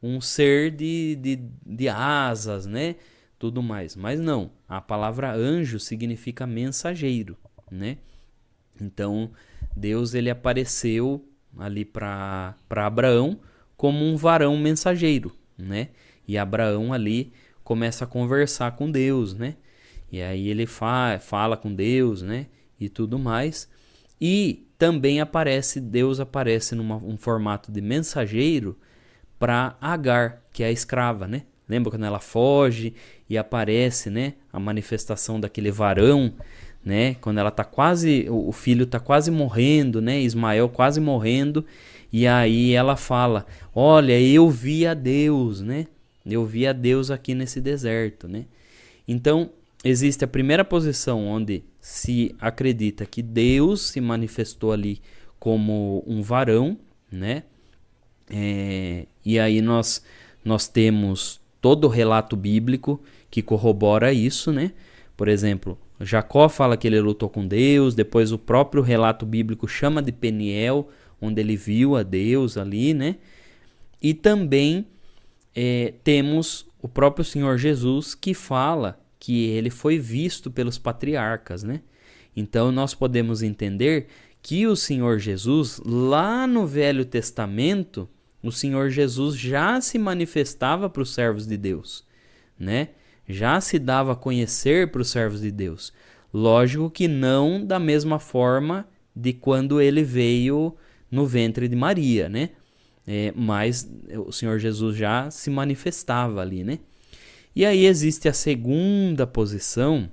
um ser de asas, né? Tudo mais. Mas não, a palavra anjo significa mensageiro, né? Então, Deus ele apareceu ali para Abraão como um varão mensageiro, né? E Abraão ali começa a conversar com Deus, né? E aí ele fala com Deus, né? E tudo mais. E também Deus aparece num formato de mensageiro para Agar, que é a escrava, né? Lembra quando ela foge e aparece, né? A manifestação daquele varão, né? Quando ela tá quase, o filho tá quase morrendo, né? Ismael quase morrendo. E aí ela fala: olha, eu vi a Deus, né? Eu vi a Deus aqui nesse deserto, né? Então, existe a primeira posição onde se acredita que Deus se manifestou ali como um varão, né? E aí nós temos todo o relato bíblico que corrobora isso, né? Por exemplo, Jacó fala que ele lutou com Deus, depois o próprio relato bíblico chama de Peniel, onde ele viu a Deus ali, né? E também temos o próprio Senhor Jesus que fala que ele foi visto pelos patriarcas, né? Então nós podemos entender que o Senhor Jesus, lá no Velho Testamento, o Senhor Jesus já se manifestava para os servos de Deus, né? Já se dava a conhecer para os servos de Deus. Lógico que não da mesma forma de quando ele veio no ventre de Maria, né? Mas o Senhor Jesus já se manifestava ali, né? E aí existe a segunda posição,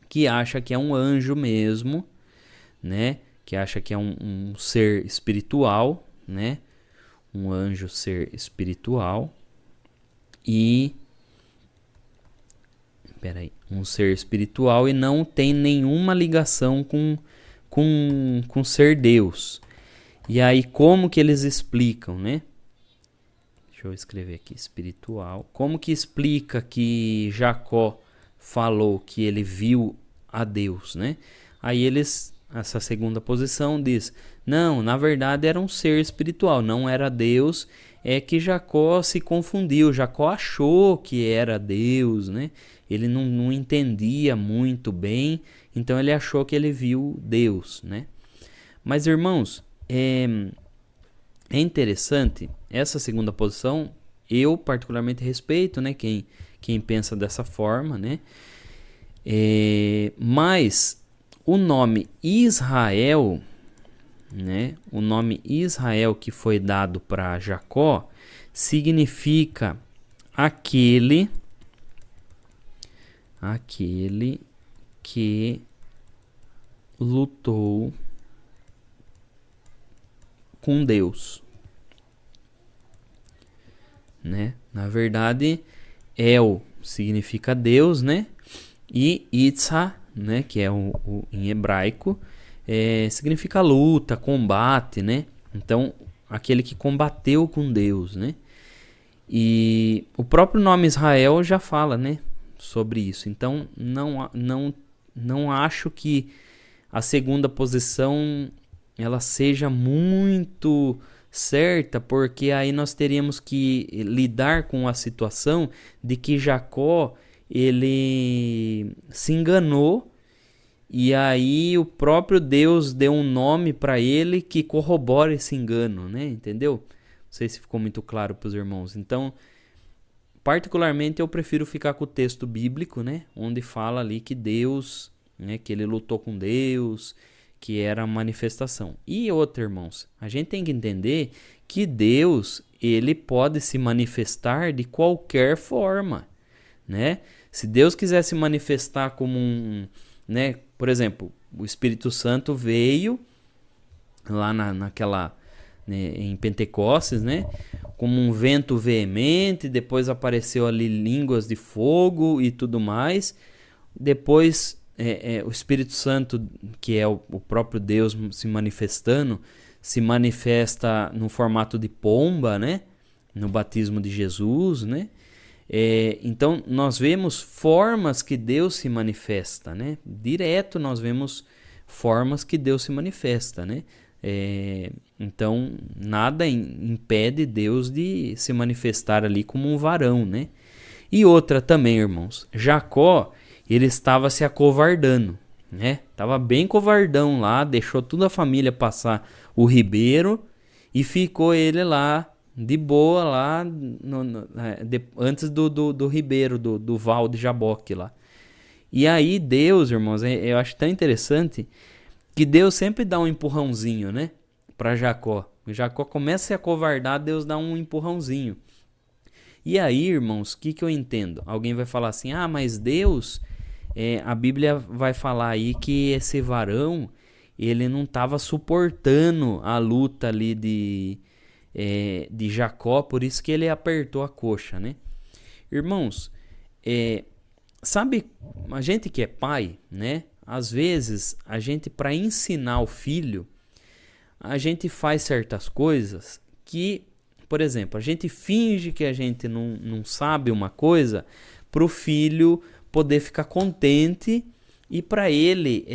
que acha que é um anjo mesmo, né? Que acha que é um ser espiritual, né? Um anjo, ser espiritual. Um ser espiritual e não tem nenhuma ligação com ser Deus. E aí como que eles explicam, né? Deixa eu escrever aqui, espiritual. Como que explica que Jacó falou que ele viu a Deus, né? Aí essa segunda posição diz: não, na verdade era um ser espiritual, não era Deus, é que Jacó se confundiu, Jacó achou que era Deus, né? Ele não entendia muito bem, então ele achou que ele viu Deus, né? Mas, irmãos, é interessante, essa segunda posição, eu particularmente respeito, né, quem pensa dessa forma, né? Mas o nome Israel, né, o nome Israel que foi dado para Jacó, significa aquele que lutou com Deus. né? Na verdade, El significa Deus, né? E Itzá, né? Que é em hebraico, significa luta, combate, né? Então, aquele que combateu com Deus, né? E o próprio nome Israel já fala, né? Sobre isso. Então, não acho que a segunda posição ela seja muito certa, porque aí nós teríamos que lidar com a situação de que Jacó ele se enganou e aí o próprio Deus deu um nome para ele que corrobora esse engano, né? Entendeu? Não sei se ficou muito claro para os irmãos. Então, particularmente eu prefiro ficar com o texto bíblico, né? Onde fala ali que Deus, né? Que ele lutou com Deus, que era a manifestação. E outra, irmãos, a gente tem que entender que Deus, ele pode se manifestar de qualquer forma, né? Se Deus quiser se manifestar como né? Por exemplo, o Espírito Santo veio lá naquela, né, em Pentecostes, né? Como um vento veemente, depois apareceu ali línguas de fogo e tudo mais. Depois o Espírito Santo, que é o próprio Deus se manifestando, se manifesta no formato de pomba, né? No batismo de Jesus, né? Então nós vemos formas que Deus se manifesta, né? Direto nós vemos formas que Deus se manifesta, né? Então nada impede Deus de se manifestar ali como um varão, né? E outra também, irmãos, Jacó, ele estava se acovardando, né? Tava bem covardão lá, deixou toda a família passar o ribeiro e ficou ele lá de boa lá antes do ribeiro, do val de Jaboque lá. E aí Deus, irmãos, eu acho tão interessante que Deus sempre dá um empurrãozinho, né? Para Jacó. O Jacó começa a se acovardar, Deus dá um empurrãozinho. E aí, irmãos, o que eu entendo? Alguém vai falar assim, mas Deus, a Bíblia vai falar aí que esse varão, ele não estava suportando a luta ali de Jacó, por isso que ele apertou a coxa, né? Irmãos, sabe, a gente que é pai, né? Às vezes, a gente, para ensinar o filho, a gente faz certas coisas que, por exemplo, a gente finge que a gente não sabe uma coisa para o filho poder ficar contente e para ele,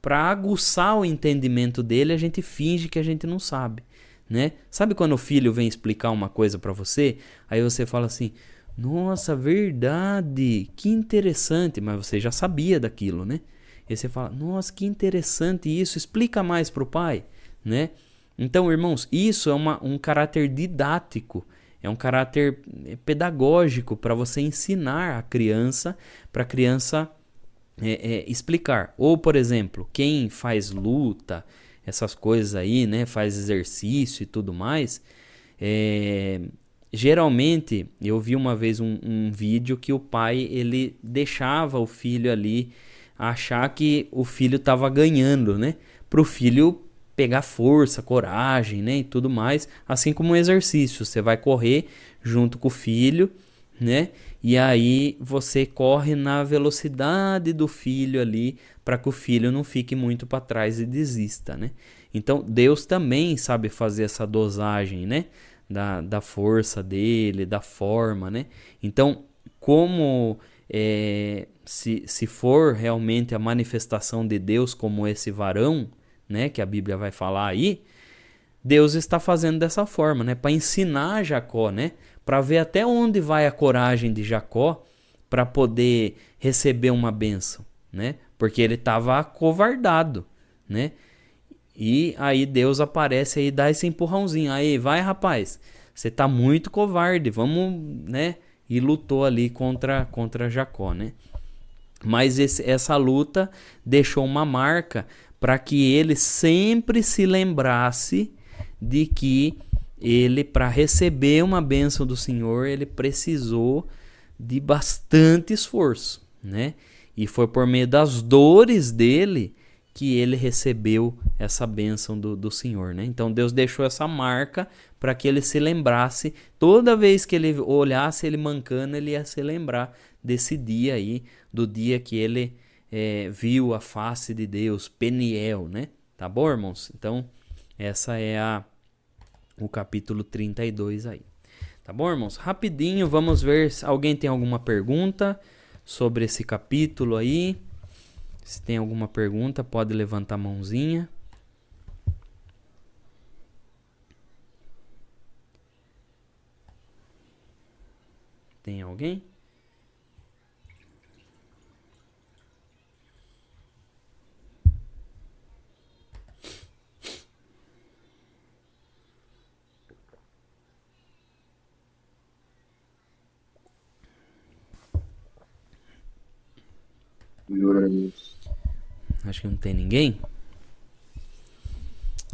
para aguçar o entendimento dele, a gente finge que a gente não sabe, né? Sabe quando o filho vem explicar uma coisa para você, aí você fala assim, nossa, verdade, que interessante, mas você já sabia daquilo, né? E você fala, nossa, que interessante isso, explica mais para o pai, né? Então, irmãos, isso é um caráter didático, é um caráter pedagógico para você ensinar a criança, para a criança explicar. Ou, por exemplo, quem faz luta, essas coisas aí, né, faz exercício e tudo mais, geralmente, eu vi uma vez um vídeo que o pai, ele deixava o filho ali achar que o filho estava ganhando, né, para o filho pegar força, coragem, né, e tudo mais, assim como um exercício, você vai correr junto com o filho, né, e aí você corre na velocidade do filho ali, para que o filho não fique muito para trás e desista, né. Então Deus também sabe fazer essa dosagem, né, da força dele, da forma, né. Então, como se for realmente a manifestação de Deus como esse varão, né, que a Bíblia vai falar aí, Deus está fazendo dessa forma, né, para ensinar Jacó, né, para ver até onde vai a coragem de Jacó para poder receber uma bênção, né, porque ele estava acovardado, né, e aí Deus aparece aí e dá esse empurrãozinho, aí vai rapaz, você tá muito covarde, vamos, né, e lutou ali contra Jacó, né, mas essa luta deixou uma marca para que ele sempre se lembrasse de que ele, para receber uma bênção do Senhor, ele precisou de bastante esforço, né? E foi por meio das dores dele que ele recebeu essa bênção do Senhor, né? Então Deus deixou essa marca para que ele se lembrasse, toda vez que ele olhasse ele mancando, ele ia se lembrar desse dia aí, do dia que ele viu a face de Deus, Peniel, né? Tá bom, irmãos? Então, essa é o capítulo 32 aí. Tá bom, irmãos? Rapidinho, vamos ver se alguém tem alguma pergunta sobre esse capítulo aí. Se tem alguma pergunta, pode levantar a mãozinha. Tem alguém? Acho que não tem ninguém.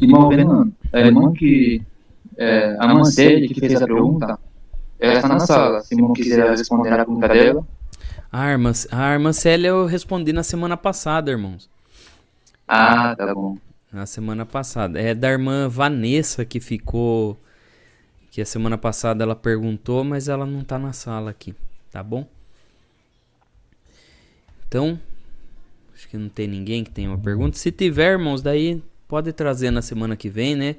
Irmão Fernando, a irmã a Mancele que fez a pergunta, ela está na sala. Se o irmão quiser responder a pergunta dela. A irmã Célia eu respondi na semana passada, irmãos. Ah, tá bom. Na semana passada. É da irmã Vanessa que ficou... Que a semana passada ela perguntou, mas ela não tá na sala aqui, tá bom? Então, acho que não tem ninguém que tenha uma pergunta. Se tiver, irmãos, daí pode trazer na semana que vem, né?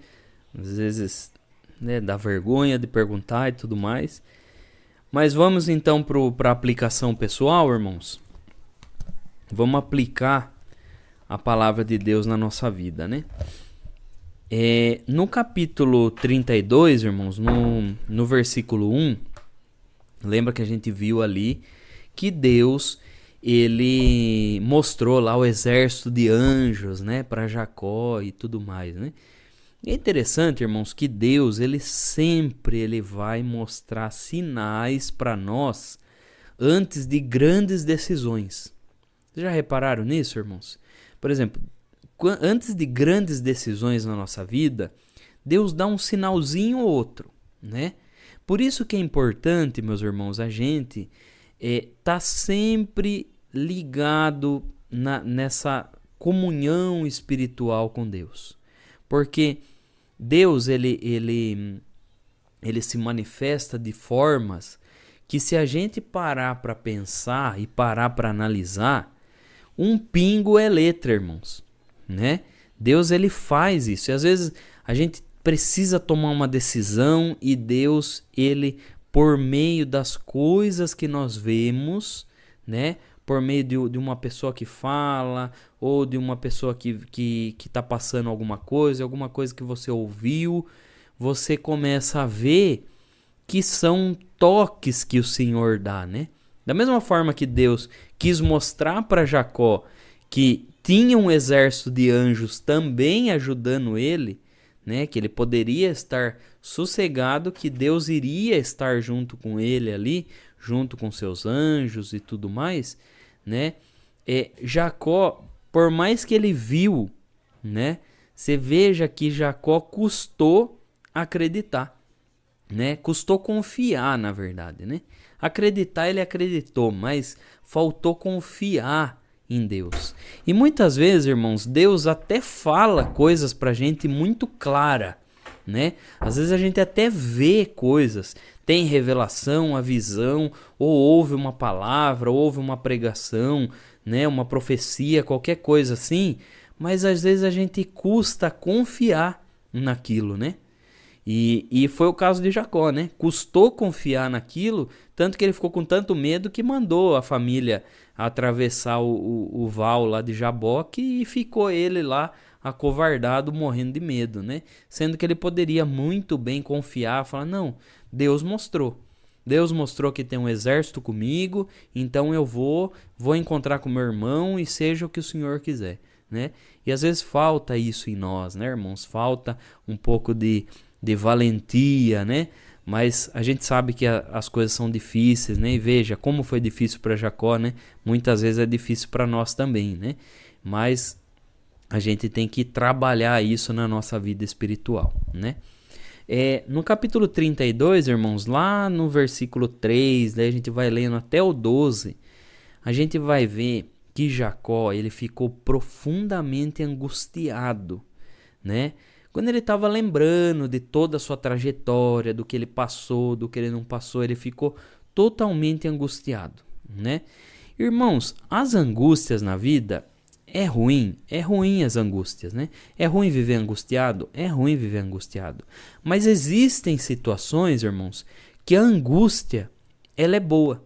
Às vezes, né, dá vergonha de perguntar e tudo mais. Mas vamos então para a aplicação pessoal, irmãos. Vamos aplicar a palavra de Deus na nossa vida, né? No capítulo 32, irmãos, no versículo 1, lembra que a gente viu ali que Deus, ele mostrou lá o exército de anjos, né, para Jacó e tudo mais, né? É interessante, irmãos, que Deus, ele sempre vai mostrar sinais para nós antes de grandes decisões. Vocês já repararam nisso, irmãos? Por exemplo, antes de grandes decisões na nossa vida, Deus dá um sinalzinho ou outro, né? Por isso que é importante, meus irmãos, a gente tá sempre ligado nessa comunhão espiritual com Deus. Porque Deus, ele se manifesta de formas que, se a gente parar para pensar e parar para analisar, um pingo é letra, irmãos, né? Deus, ele faz isso. E às vezes a gente precisa tomar uma decisão e Deus, ele, por meio das coisas que nós vemos, né? Por meio de uma pessoa que fala, ou de uma pessoa que tá passando alguma coisa que você ouviu, você começa a ver que são toques que o Senhor dá, né? Da mesma forma que Deus quis mostrar para Jacó que tinha um exército de anjos também ajudando ele, né? Que ele poderia estar sossegado, que Deus iria estar junto com ele ali, junto com seus anjos e tudo mais, né? Jacó, por mais que ele viu, né? Você veja que Jacó custou acreditar, né? Custou confiar, na verdade, né? Acreditar, ele acreditou, mas faltou confiar em Deus. E muitas vezes, irmãos, Deus até fala coisas pra gente muito clara, né? Às vezes a gente até vê coisas, tem revelação, a visão, ou ouve uma palavra, ou ouve uma pregação, né? Uma profecia, qualquer coisa assim, mas às vezes a gente custa confiar naquilo, né? E foi o caso de Jacó, né? Custou confiar naquilo, tanto que ele ficou com tanto medo que mandou a família atravessar o val lá de Jaboque e ficou ele lá acovardado, morrendo de medo, né? Sendo que ele poderia muito bem confiar, falar, não, Deus mostrou. Deus mostrou que tem um exército comigo, então eu vou encontrar com meu irmão e seja o que o Senhor quiser, né? E às vezes falta isso em nós, né, irmãos? Falta um pouco de valentia, né? Mas a gente sabe que as coisas são difíceis, né? E veja como foi difícil para Jacó, né? Muitas vezes é difícil para nós também, né? Mas a gente tem que trabalhar isso na nossa vida espiritual, né? No capítulo 32, irmãos, lá no versículo 3, daí a gente vai lendo até o 12, a gente vai ver que Jacó, ele ficou profundamente angustiado, né? Quando ele estava lembrando de toda a sua trajetória, do que ele passou, do que ele não passou, ele ficou totalmente angustiado, né? Irmãos, as angústias na vida é ruim as angústias, né? É ruim viver angustiado, é ruim viver angustiado. Mas existem situações, irmãos, que a angústia, ela é boa,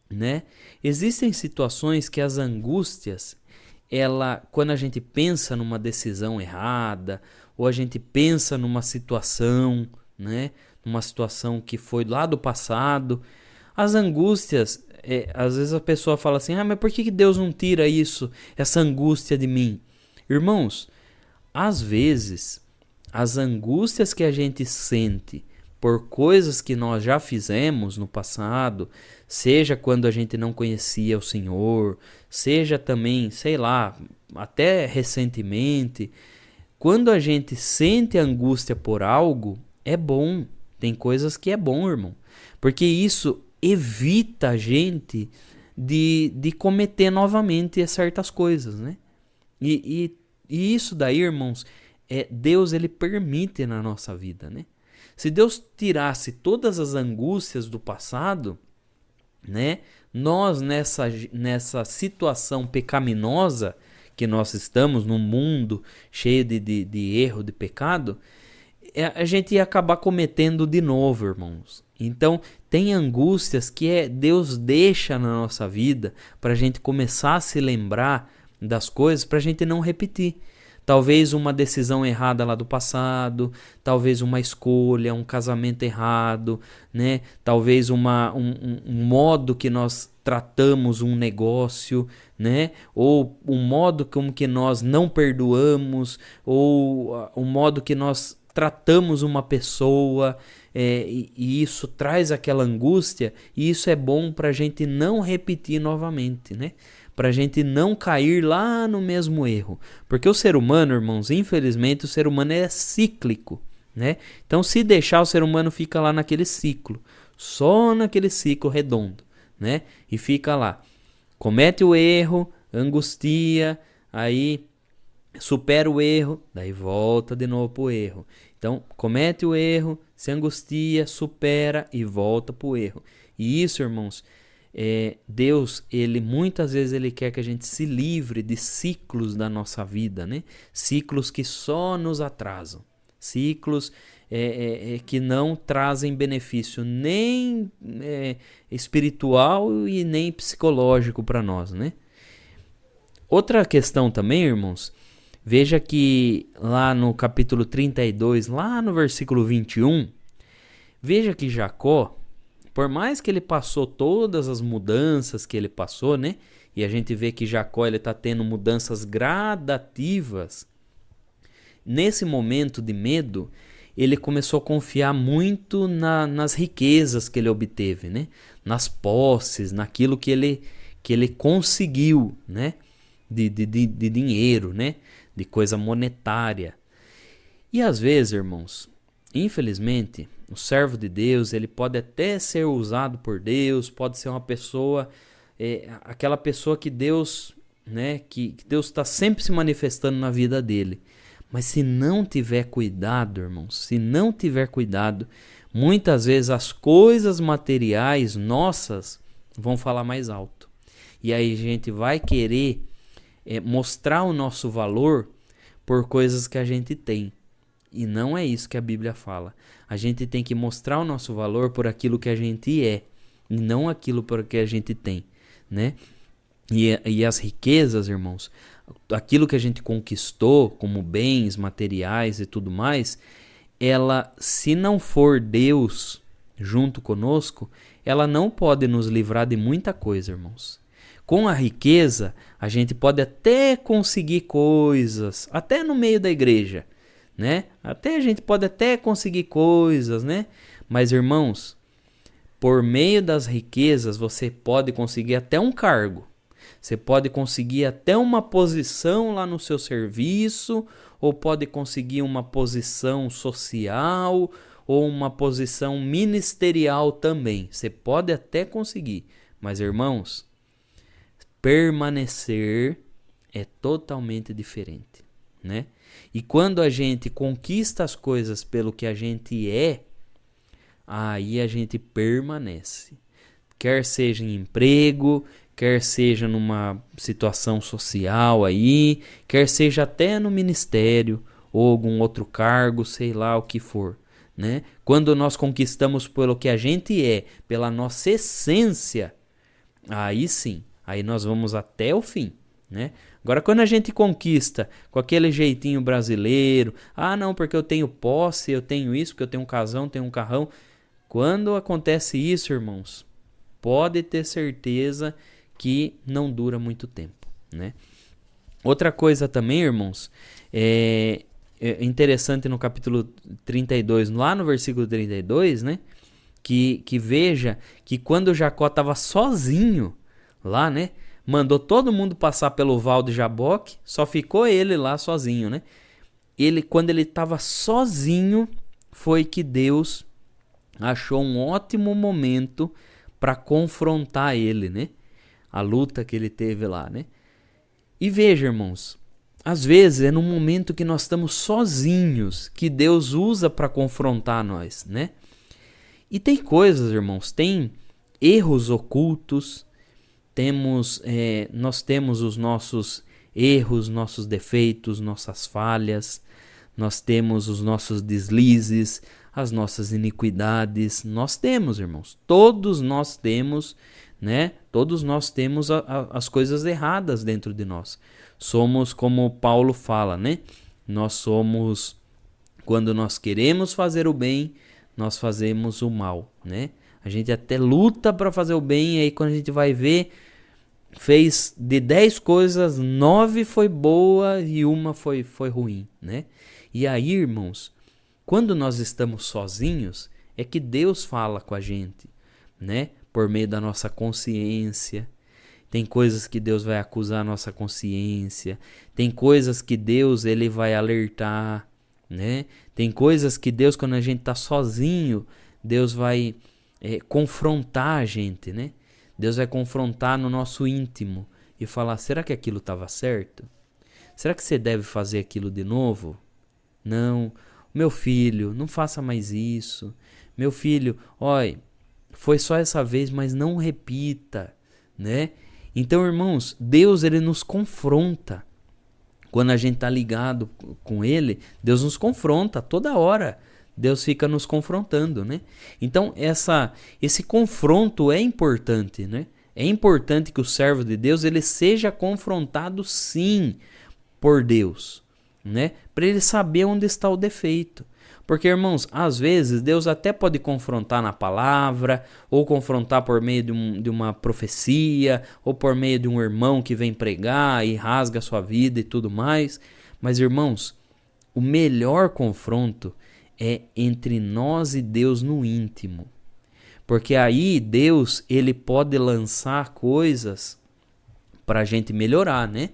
né? Existem situações que as angústias, quando a gente pensa numa decisão errada, ou a gente pensa numa situação, né? Numa situação que foi lá do passado, as angústias, às vezes a pessoa fala assim, mas por que Deus não tira isso, essa angústia de mim? Irmãos, às vezes, as angústias que a gente sente por coisas que nós já fizemos no passado, seja quando a gente não conhecia o Senhor, seja também, sei lá, até recentemente, quando a gente sente angústia por algo, é bom. Tem coisas que é bom, irmão. Porque isso evita a gente de cometer novamente certas coisas, né? E isso daí, irmãos, Deus ele permite na nossa vida, né? Se Deus tirasse todas as angústias do passado, né? Nós nessa situação pecaminosa que nós estamos, num mundo cheio de erro, de pecado, a gente ia acabar cometendo de novo, irmãos. Então, tem angústias que Deus deixa na nossa vida para a gente começar a se lembrar das coisas, para a gente não repetir. Talvez uma decisão errada lá do passado, talvez uma escolha, um casamento errado, né? Talvez um modo que nós tratamos um negócio, né? Ou um modo como que nós não perdoamos, ou um modo que nós tratamos uma pessoa, e isso traz aquela angústia, e isso é bom para a gente não repetir novamente, né? Para a gente não cair lá no mesmo erro. Porque o ser humano, irmãos, infelizmente o ser humano é cíclico, né? Então se deixar, o ser humano fica lá naquele ciclo, só naquele ciclo redondo, né? E fica lá, comete o erro, angustia, aí supera o erro, daí volta de novo pro erro. Então comete o erro, se angustia, supera e volta pro erro. E isso, irmãos, Deus, ele muitas vezes ele quer que a gente se livre de ciclos da nossa vida, né? Ciclos que só nos atrasam, ciclos que não trazem benefício nem espiritual e nem psicológico para nós, né? Outra questão também, irmãos, veja que lá no capítulo 32, lá no versículo 21, veja que Jacó, por mais que ele passou todas as mudanças que ele passou, né? E a gente vê que Jacó ele está tendo mudanças gradativas. Nesse momento de medo, ele começou a confiar muito nas riquezas que ele obteve, né? Nas posses, naquilo que ele conseguiu, né? De dinheiro, né? De coisa monetária. E às vezes, irmãos, infelizmente, o servo de Deus, ele pode até ser usado por Deus, pode ser uma pessoa, aquela pessoa que Deus, né, que Deus está sempre se manifestando na vida dele. Mas se não tiver cuidado, irmãos, se não tiver cuidado, muitas vezes as coisas materiais nossas vão falar mais alto. E aí a gente vai querer mostrar o nosso valor por coisas que a gente tem. E não é isso que a Bíblia fala. A gente tem que mostrar o nosso valor por aquilo que a gente é, e não aquilo por que a gente tem, né? E as riquezas, irmãos, aquilo que a gente conquistou como bens materiais e tudo mais, ela, se não for Deus junto conosco, ela não pode nos livrar de muita coisa, irmãos. Com a riqueza, a gente pode até conseguir coisas, até no meio da igreja, né? Até a gente pode até conseguir coisas, né? Mas, irmãos, por meio das riquezas você pode conseguir até um cargo. Você pode conseguir até uma posição lá no seu serviço, ou pode conseguir uma posição social, ou uma posição ministerial também. Você pode até conseguir, mas, irmãos, permanecer é totalmente diferente, né? E quando a gente conquista as coisas pelo que a gente é, aí a gente permanece. Quer seja em emprego, quer seja numa situação social aí, quer seja até no ministério ou algum outro cargo, sei lá o que for, né? Quando nós conquistamos pelo que a gente é, pela nossa essência, aí sim, aí nós vamos até o fim, né? Agora, quando a gente conquista com aquele jeitinho brasileiro, não, porque eu tenho posse, eu tenho isso, porque eu tenho um casão, tenho um carrão. Quando acontece isso, irmãos, pode ter certeza que não dura muito tempo, né? Outra coisa também, irmãos, é interessante no capítulo 32, lá no versículo 32, né? Que veja que quando Jacó estava sozinho lá, né? Mandou todo mundo passar pelo val de Jaboque, só ficou ele lá sozinho, né? Quando ele estava sozinho, foi que Deus achou um ótimo momento para confrontar ele, né? A luta que ele teve lá, né? E veja, irmãos, às vezes é no momento que nós estamos sozinhos que Deus usa para confrontar nós, né? E tem coisas, irmãos, tem erros ocultos, nós temos os nossos erros, nossos defeitos, nossas falhas, nós temos os nossos deslizes, as nossas iniquidades, nós temos, irmãos, todos nós temos, né? Todos nós temos as coisas erradas dentro de nós. Somos, como Paulo fala, né? Nós somos, quando nós queremos fazer o bem, nós fazemos o mal, né? A gente até luta para fazer o bem, e aí quando a gente vai ver, fez de 10 coisas, 9 foi boa e uma foi ruim, né? E aí, irmãos, quando nós estamos sozinhos, é que Deus fala com a gente, né? Por meio da nossa consciência. Tem coisas que Deus vai acusar a nossa consciência. Tem coisas que Deus ele vai alertar, né? Tem coisas que Deus, quando a gente está sozinho, Deus vai confrontar a gente, né? Deus vai confrontar no nosso íntimo e falar, será que aquilo estava certo? Será que você deve fazer aquilo de novo? Não. Meu filho, não faça mais isso. Meu filho, olha, foi só essa vez, mas não repita, né? Então, irmãos, Deus ele nos confronta. Quando a gente está ligado com Ele, Deus nos confronta toda hora. Deus fica nos confrontando, né? Então, esse confronto é importante, né? É importante que o servo de Deus ele seja confrontado, sim, por Deus, né? Para ele saber onde está o defeito. Porque, irmãos, às vezes Deus até pode confrontar na palavra, ou confrontar por meio de uma profecia, ou por meio de um irmão que vem pregar e rasga a sua vida e tudo mais. Mas, irmãos, o melhor confronto é entre nós e Deus no íntimo. Porque aí Deus ele pode lançar coisas para a gente melhorar, né?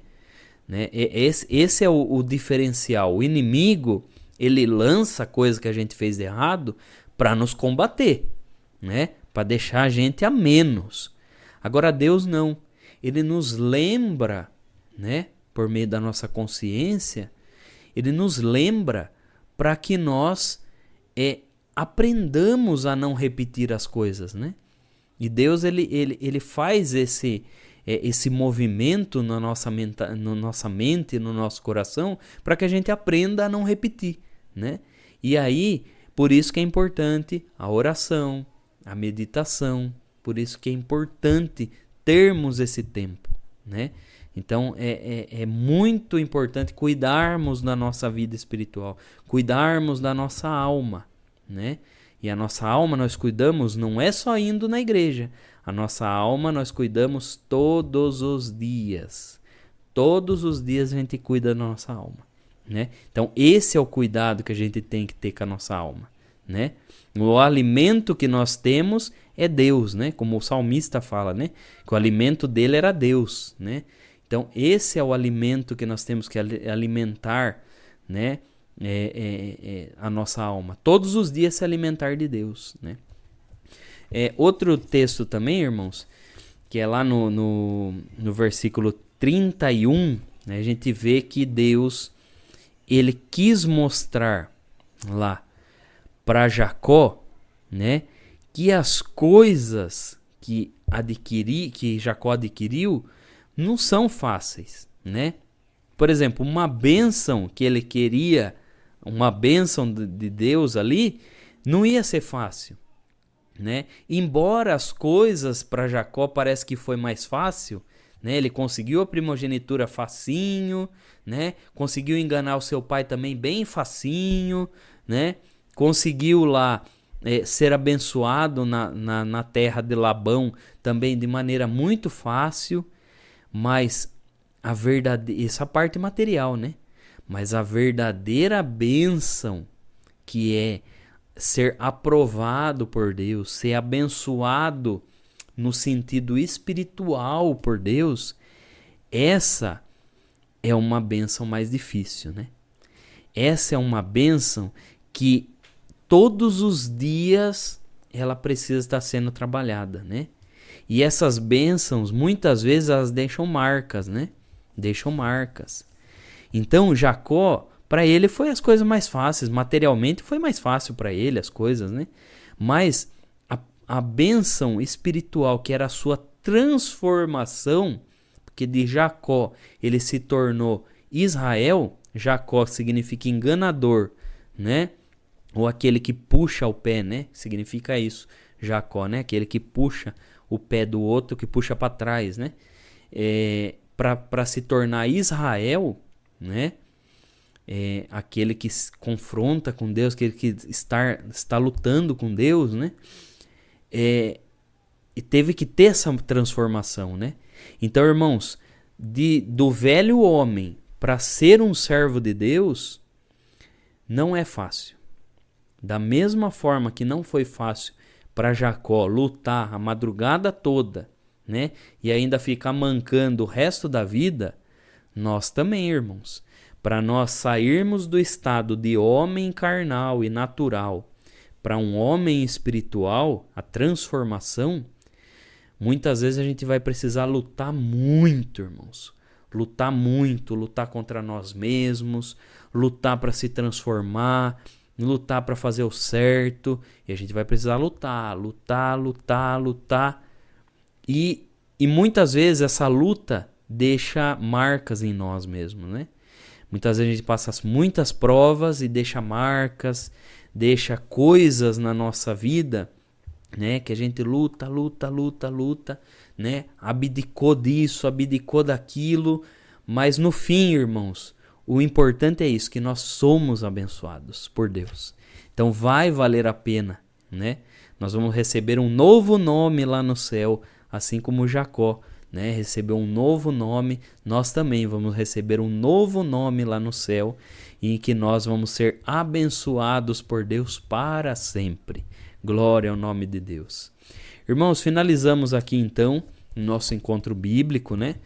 Esse é o diferencial. O inimigo ele lança coisas que a gente fez de errado para nos combater, né? Para deixar a gente a menos. Agora Deus não. Ele nos lembra, né? Por meio da nossa consciência, ele nos lembra para que nós aprendamos a não repetir as coisas, né? E Deus ele faz esse movimento na nossa mente, no nosso coração, para que a gente aprenda a não repetir, né? E aí, por isso que é importante a oração, a meditação, por isso que é importante termos esse tempo, né? Então é muito importante cuidarmos da nossa vida espiritual, cuidarmos da nossa alma, né? E a nossa alma nós cuidamos não é só indo na igreja, a nossa alma nós cuidamos todos os dias. Todos os dias a gente cuida da nossa alma, né? Então esse é o cuidado que a gente tem que ter com a nossa alma, né? O alimento que nós temos é Deus, né? Como o salmista fala, né? Que o alimento dele era Deus, né? Então esse é o alimento que nós temos que alimentar, né? A nossa alma. Todos os dias se alimentar de Deus, né? Outro texto também, irmãos, que é lá no versículo 31, né? A gente vê que Deus ele quis mostrar lá para Jacó, né, que as coisas que Jacó adquiriu não são fáceis, né? Por exemplo, uma bênção que ele queria, uma bênção de Deus ali, não ia ser fácil, né? Embora as coisas para Jacó parece que foi mais fácil, né? Ele conseguiu a primogenitura facinho, né? Conseguiu enganar o seu pai também bem facinho, né? Conseguiu lá ser abençoado na terra de Labão também de maneira muito fácil, mas essa parte material, né? Mas a verdadeira bênção, que é ser aprovado por Deus, ser abençoado no sentido espiritual por Deus, essa é uma bênção mais difícil, né? Essa é uma bênção que todos os dias ela precisa estar sendo trabalhada, né? E essas bênçãos, muitas vezes, elas deixam marcas, né? Deixam marcas. Então, Jacó, para ele foi as coisas mais fáceis, materialmente foi mais fácil para ele as coisas, né? Mas a bênção espiritual, que era a sua transformação, porque de Jacó ele se tornou Israel, Jacó significa enganador, né? Ou aquele que puxa o pé, né? Significa isso, Jacó, né? Aquele que puxa o pé do outro, que puxa para trás, né? Para se tornar Israel, né? Aquele que se confronta com Deus, aquele que está lutando com Deus, né? E teve que ter essa transformação, né? Então, irmãos, do velho homem para ser um servo de Deus, não é fácil. Da mesma forma que não foi fácil para Jacó lutar a madrugada toda, né? E ainda ficar mancando o resto da vida, nós também, irmãos. Para nós sairmos do estado de homem carnal e natural para um homem espiritual, a transformação, muitas vezes a gente vai precisar lutar muito, irmãos. Lutar muito, lutar contra nós mesmos, lutar para se transformar, lutar para fazer o certo. E a gente vai precisar lutar. E muitas vezes essa luta deixa marcas em nós mesmos, né? Muitas vezes a gente passa muitas provas e deixa marcas, deixa coisas na nossa vida, né? Que a gente luta, né? Abdicou disso, abdicou daquilo, mas no fim, irmãos, o importante é isso, que nós somos abençoados por Deus. Então vai valer a pena, né? Nós vamos receber um novo nome lá no céu, assim como Jacó, né, recebeu um novo nome, nós também vamos receber um novo nome lá no céu, em que nós vamos ser abençoados por Deus para sempre. Glória ao nome de Deus. Irmãos, finalizamos aqui então o nosso encontro bíblico, né?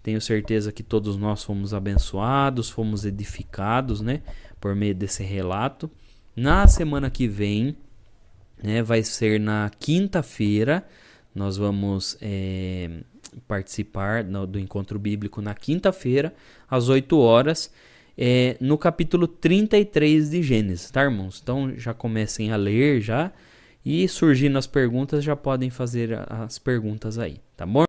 Tenho certeza que todos nós fomos abençoados, fomos edificados, né, por meio desse relato. Na semana que vem, né, vai ser na quinta-feira, nós vamos participar do encontro bíblico na quinta-feira, às 8 horas, no capítulo 33 de Gênesis, tá, irmãos? Então já comecem a ler já, e surgindo as perguntas, já podem fazer as perguntas aí, tá bom?